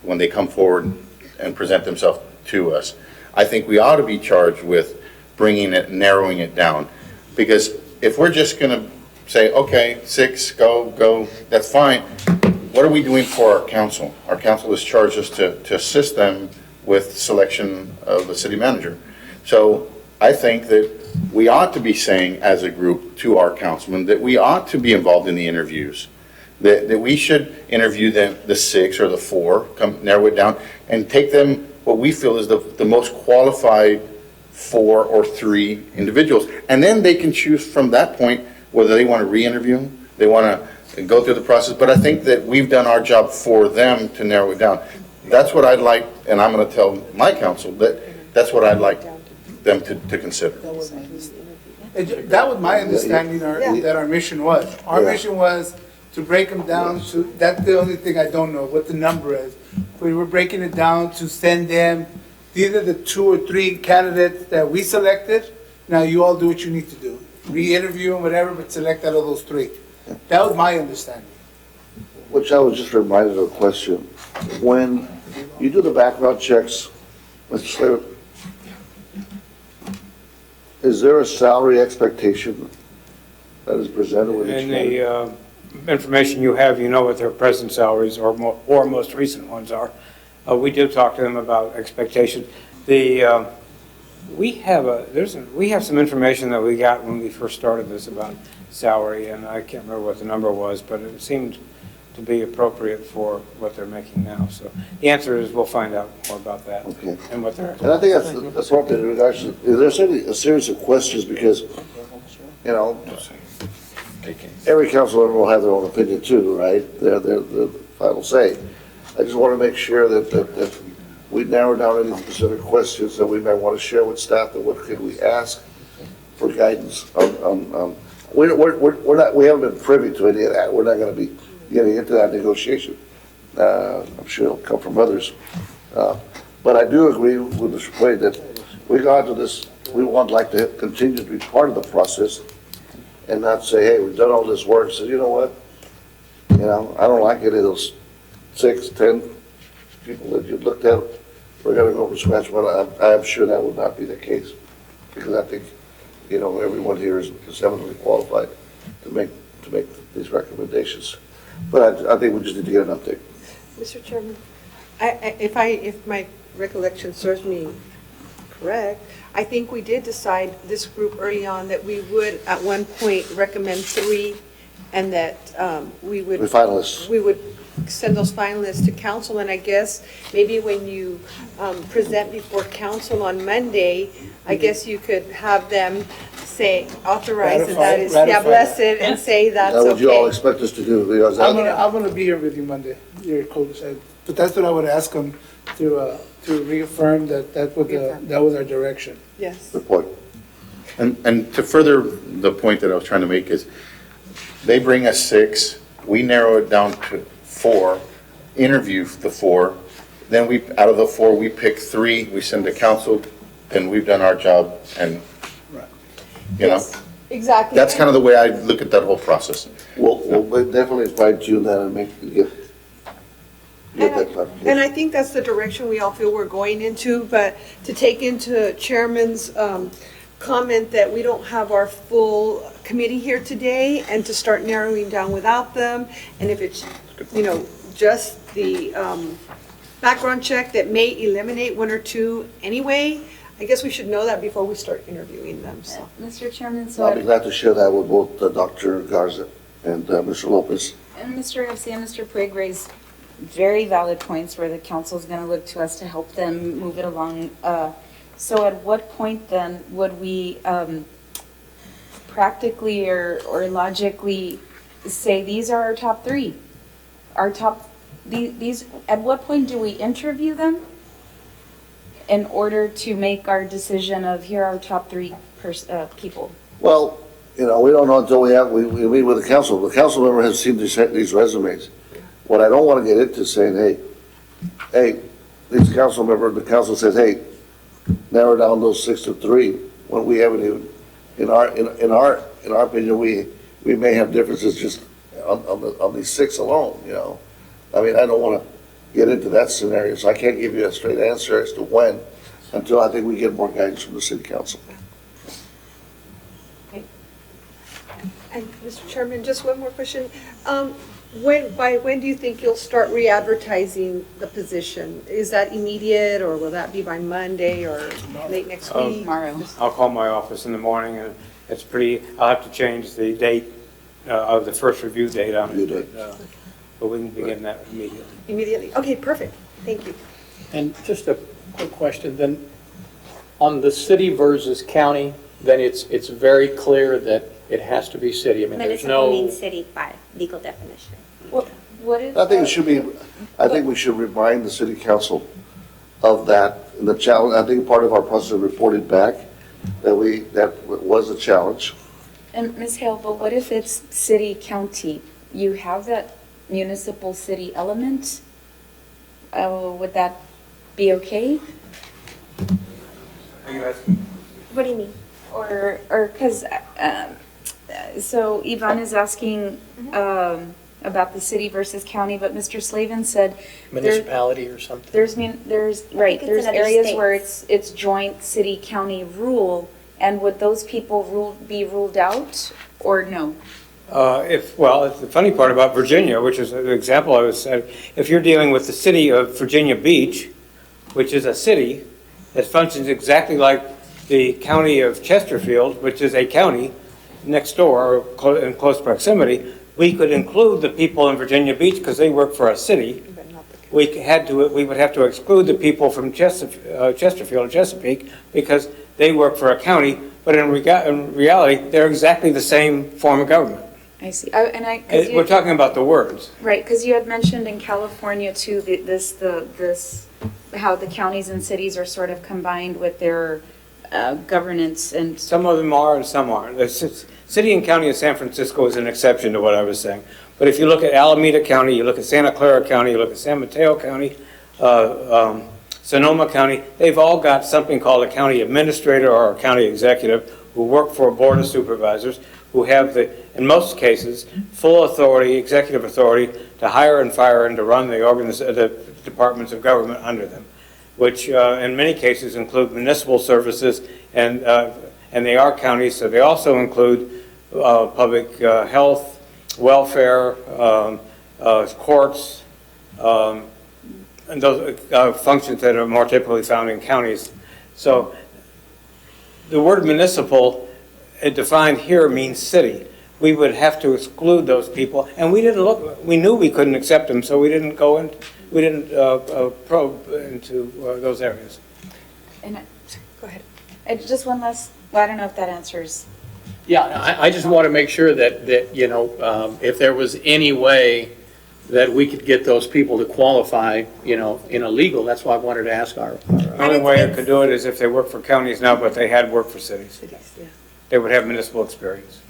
when they come forward and present themselves to us. I think we ought to be charged with bringing it, narrowing it down. Because if we're just going to say, okay, 6, go, that's fine, what are we doing for our council? Our council has charged us to assist them with selection of the city manager. So I think that we ought to be saying as a group to our councilmen that we ought to be involved in the interviews, that we should interview the 6 or the 4, narrow it down, and take them what we feel is the most qualified 4 or 3 individuals. And then they can choose from that point whether they want to re-interview, they want to go through the process. But I think that we've done our job for them to narrow it down. That's what I'd like, and I'm going to tell my council that that's what I'd like them to consider. That was my understanding, that our mission was. Our mission was to break them down to, that's the only thing I don't know, what the number is. We were breaking it down to send them, these are the 2 or 3 candidates that we selected. Now you all do what you need to do. Re-interview them, whatever, but select out of those 3. That was my understanding. Which I was just reminded of a question. When you do the background checks, Mr. Slater, is there a salary expectation that is presented with each In candidate? the information you have, you know what their present salaries or most recent ones are. We did talk to them about expectations. We have some information that we got when we first started this about salary, and I can't remember what the number was, but it seemed to be appropriate for what they're making now. So the answer is we'll find out more about that. Okay. And what they're. And I think that's appropriate in regards to, there's a series of questions because, you know, every council member will have their own opinion too, right? They're the final say. I just want to make sure that we narrow down any specific questions that we might want to share with staff, and what could we ask for guidance on. We haven't been privy to any of that. We're not going to be getting into that negotiation. I'm sure it'll come from others. But I do agree with the way that we got to this, we want like to continue to be part of the process and not say, hey, we've done all this work, so you know what? You know, I don't like any of those 6, 10 people that you looked at. We're going to go from scratch. Well, I'm sure that would not be the case, because I think, you know, everyone here is eminently qualified to make these recommendations. But I think we just need to get an update. Mr. Chairman, if my recollection serves me correct, I think we did decide, this group early on, that we would at one point recommend 3, and that we would. The finalists. We would send those finalists to council, and I guess maybe when you present before council on Monday, I guess you could have them say, authorize, and that is, yeah, bless it, and say that's okay. That would you all expect us to do? Because I'm gonna be here with you Monday, your coach said. But that's what I would ask them to reaffirm that was our direction. Yes. Good point. And to further the point that I was trying to make is, they bring us 6, we narrow it down to 4, interview the 4, then out of the 4, we pick 3, we send to council, and we've done our job, and, you know, Exactly. that's kind of the way I look at that whole process. We'll definitely fine-tune that and get that clarification. And I think that's the direction we all feel we're going into, but to take into Chairman's comment that we don't have our full committee here today, and to start narrowing down without them, and if it's, you know, just the background check that may eliminate 1 or 2 anyway, I guess we should know that before we start interviewing them, so. Mr. Chairman, I'll be glad to share that with both Dr. Garza and Mr. Lopez. And Mr. Garcia and Mr. Puig raised very valid points where the council is going to look to us to help them move it along. So at what point then would we practically or logically say these are our top 3? These, at what point do we interview them in order to make our decision of here are our top 3 people? Well, you know, we don't know until we meet with the council. The council member has seen these resumes. What I don't want to get into is saying, hey, this council member, the council says, hey, narrow down those 6 to 3, when we haven't even, in our opinion, we may have differences just on these 6 alone, you know? I mean, I don't want to get into that scenario, so I can't give you a straight answer as to when, until I think we get more guidance from the city council. And Mr. Chairman, just one more question. By when do you think you'll start re-advertising the position? Is that immediate, or will that be by Monday or late next week? Tomorrow. I'll call my office in the morning, and it's I'll have to change the date of the first review date on You do. it. But we can begin that immediately. Immediately? Okay, perfect. Thank you. And just a quick question, then, on the city versus county, then it's very clear that it has to be city. I mean, there's Municipal no, means city by legal definition. What is? I think it should be, I think we should remind the city council of that, the challenge. I think part of our process reported back that was a challenge. And Ms. Hale, but what if it's city, county? You have that municipal city element? Would that be okay? What do you mean? Or, because, so Yvonne is asking about the city versus county, but Mr. Slavin said municipality or something. there's right, it's there's in other areas states. where it's joint city-county rule, and would those people be ruled out, or no? The funny part about Virginia, which is an example I was saying, if you're dealing with the city of Virginia Beach, which is a city that functions exactly like the county of Chesterfield, which is a county next door or in close proximity, we could include the people in Virginia Beach because they work for a city. We would have to exclude the people from Chesterfield and Chesapeake because they work for a county, but in reality, they're exactly the same form of government. I see. We're talking about the words. Right, because you had mentioned in California too, how the counties and cities are sort of combined with their governance and. Some of them are and some aren't. The city and county of San Francisco is an exception to what I was saying. But if you look at Alameda County, you look at Santa Clara County, you look at San Mateo County, Sonoma County, they've all got something called a county administrator or a county executive who work for a board of supervisors who have in most cases, full authority, executive authority to hire and fire and to run the departments of government under them, which in many cases include municipal services, and they are counties, so they also include public health, welfare, courts, and those functions that are more typically found in counties. So the word municipal, defined here, means city. We would have to exclude those people, and we knew we couldn't accept them, so we didn't probe into those areas. And Go ahead. just one last, well, I don't know if that answers. Yeah, I just want to make sure that if there was any way that we could get those people to qualify, in a legal, that's why I wanted to ask our. The only way I could do it is if they work for counties now, but they had worked for cities. Cities, yeah. They would have municipal experience.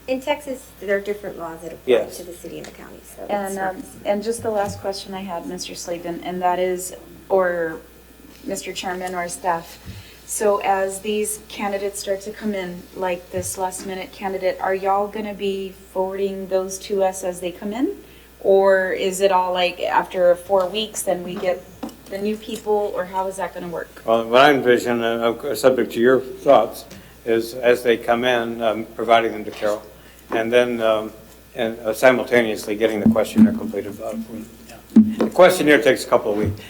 In Texas, there are different laws that apply Yes. to the city and the county, so. it's not- And just the last question I had, Mr. Slavin, and that is, or Mr. Chairman or staff, so as these candidates start to come in, like this last minute candidate, are y'all gonna be forwarding those to us as they come in? Or is it all like after 4 weeks, then we get the new people, or how is that gonna work? Well, what I envision, subject to your thoughts, is as they come in, providing them to Carol, and then simultaneously getting the questionnaire completed. The questionnaire takes a couple of weeks.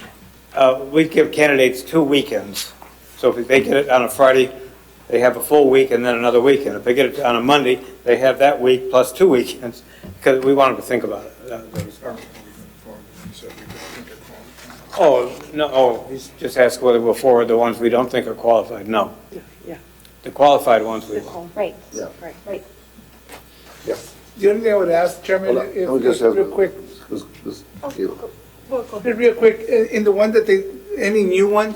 We give candidates 2 weekends. So if they get it on a Friday, they have a full week and then another weekend. If they get it on a Monday, they have that week plus 2 weekends, because we want them to think about it. Oh, no, he's just asked whether we'll forward the ones we don't think are qualified. No. Yeah. The qualified ones we will. Right. Yeah. Right. The only thing I would ask, Chairman, Hold on. Let me just have real quick, real quick. in the one that any new one,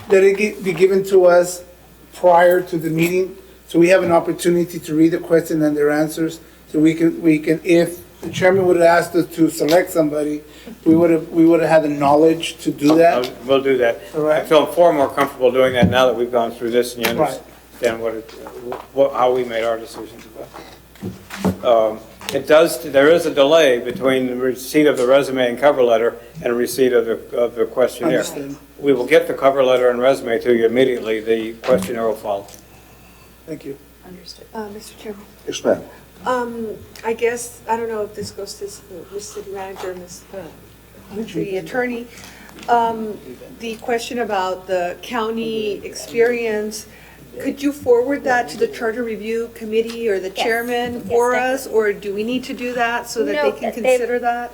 that it be given to us prior to the meeting, so we have an opportunity to read the question and their answers, so we can, if the chairman would have asked us to select somebody, we would have had the knowledge to do that. We'll do that. All right. I feel far more comfortable doing that now that we've gone through this and you Right. understand how we made our decisions about it. there is a delay between the receipt of the resume and cover letter and receipt of the questionnaire. Understood. We will get the cover letter and resume to you immediately. The questionnaire will follow. Thank you. Understood. Mr. Chairman, Yes, ma'am. I guess, I don't know if this goes to Ms. City Manager, Ms. The Attorney. The question about the county experience, could you forward that to the Charter Review Committee or the Yes. chairman Yes, for I us? Or do we need to do that so that No, they can they- consider that?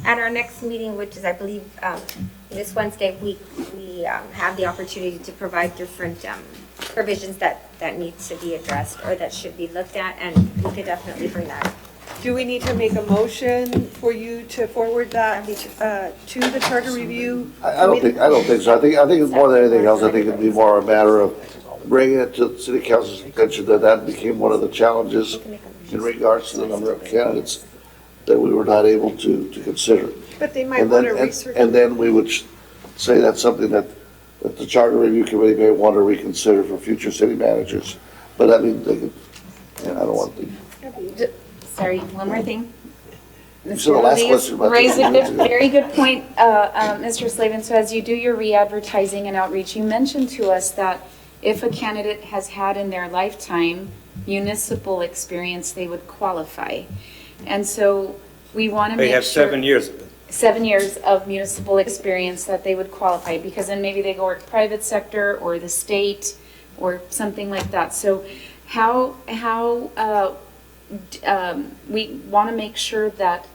At our next meeting, which is, I believe, this Wednesday, we have the opportunity to provide different provisions that need to be addressed or that should be looked at, and we could definitely bring that. Do we need to make a motion for you to forward that to the Charter Review? I don't think so. I think it's more than anything else, I think it'd be more a matter of bringing it to the city council's attention that became one of the challenges in regards to the number of candidates that we were not able to consider. But they might And want then, to research. and then we would say that's something that the Charter Review Committee may want to reconsider for future city managers. But I mean, they could, I don't want to. Sorry, one more thing. So the last question about Raise a this. very good point, Mr. Slavin. So as you do your re-advertising and outreach, you mentioned to us that if a candidate has had in their lifetime municipal experience, they would qualify. And so we want to make They sure. have 7 years of it. 7 years of municipal experience that they would qualify, because then maybe they go work private sector or the state or something like that. So we want to make sure that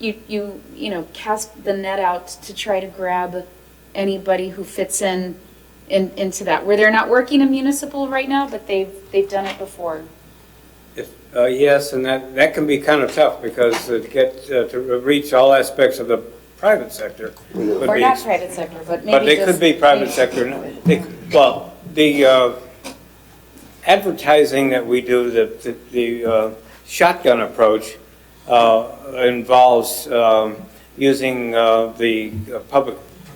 you know, cast the net out to try to grab anybody who fits into that, where they're not working in municipal right now, but they've done it before. Yes, and that can be kind of tough because to reach all aspects of the private sector would Or be. not private sector, but maybe But they just. could be private sector. Well, the advertising that we do, the shotgun approach involves using the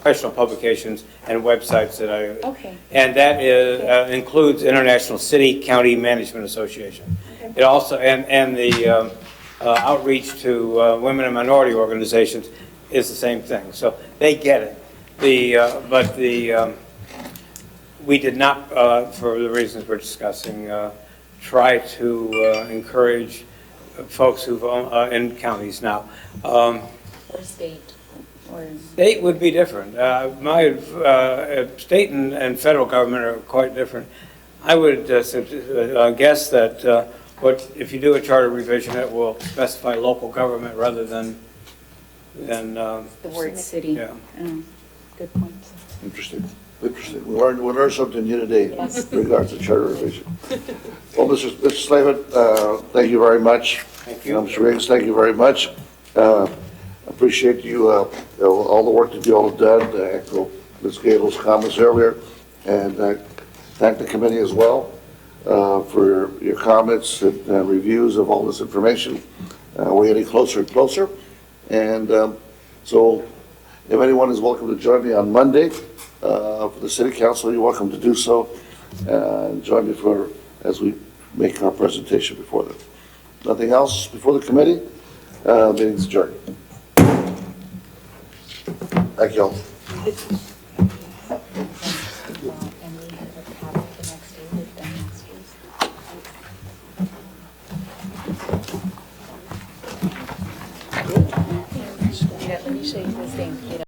professional publications and websites that I. Okay. And that includes International City County Management Association. It also, and the outreach to women and minority organizations is the same thing. So they get it. But we did not, for the reasons we're discussing, try to encourage folks who've in counties now. Or state, or. State would be different. My state and federal government are quite different. I would guess that if you do a charter revision, it will specify local government rather than The word city. Yeah. Good point. Interesting. We learned something new today Yes. in regards to charter revision. Well, Mr. Slavin, thank you very much. Thank you. Mr. Riggs, thank you very much. Appreciate you, all the work that you all have done. Echo Ms. Gable's comments earlier, and thank the committee as well for your comments and reviews of all this information. We're getting closer and closer, and so if anyone is welcome to join me on Monday for the City Council, you're welcome to do so. Join me as we make our presentation before them. Nothing else before the committee? Meeting's adjourned. Thank you all. Let me show you this thing.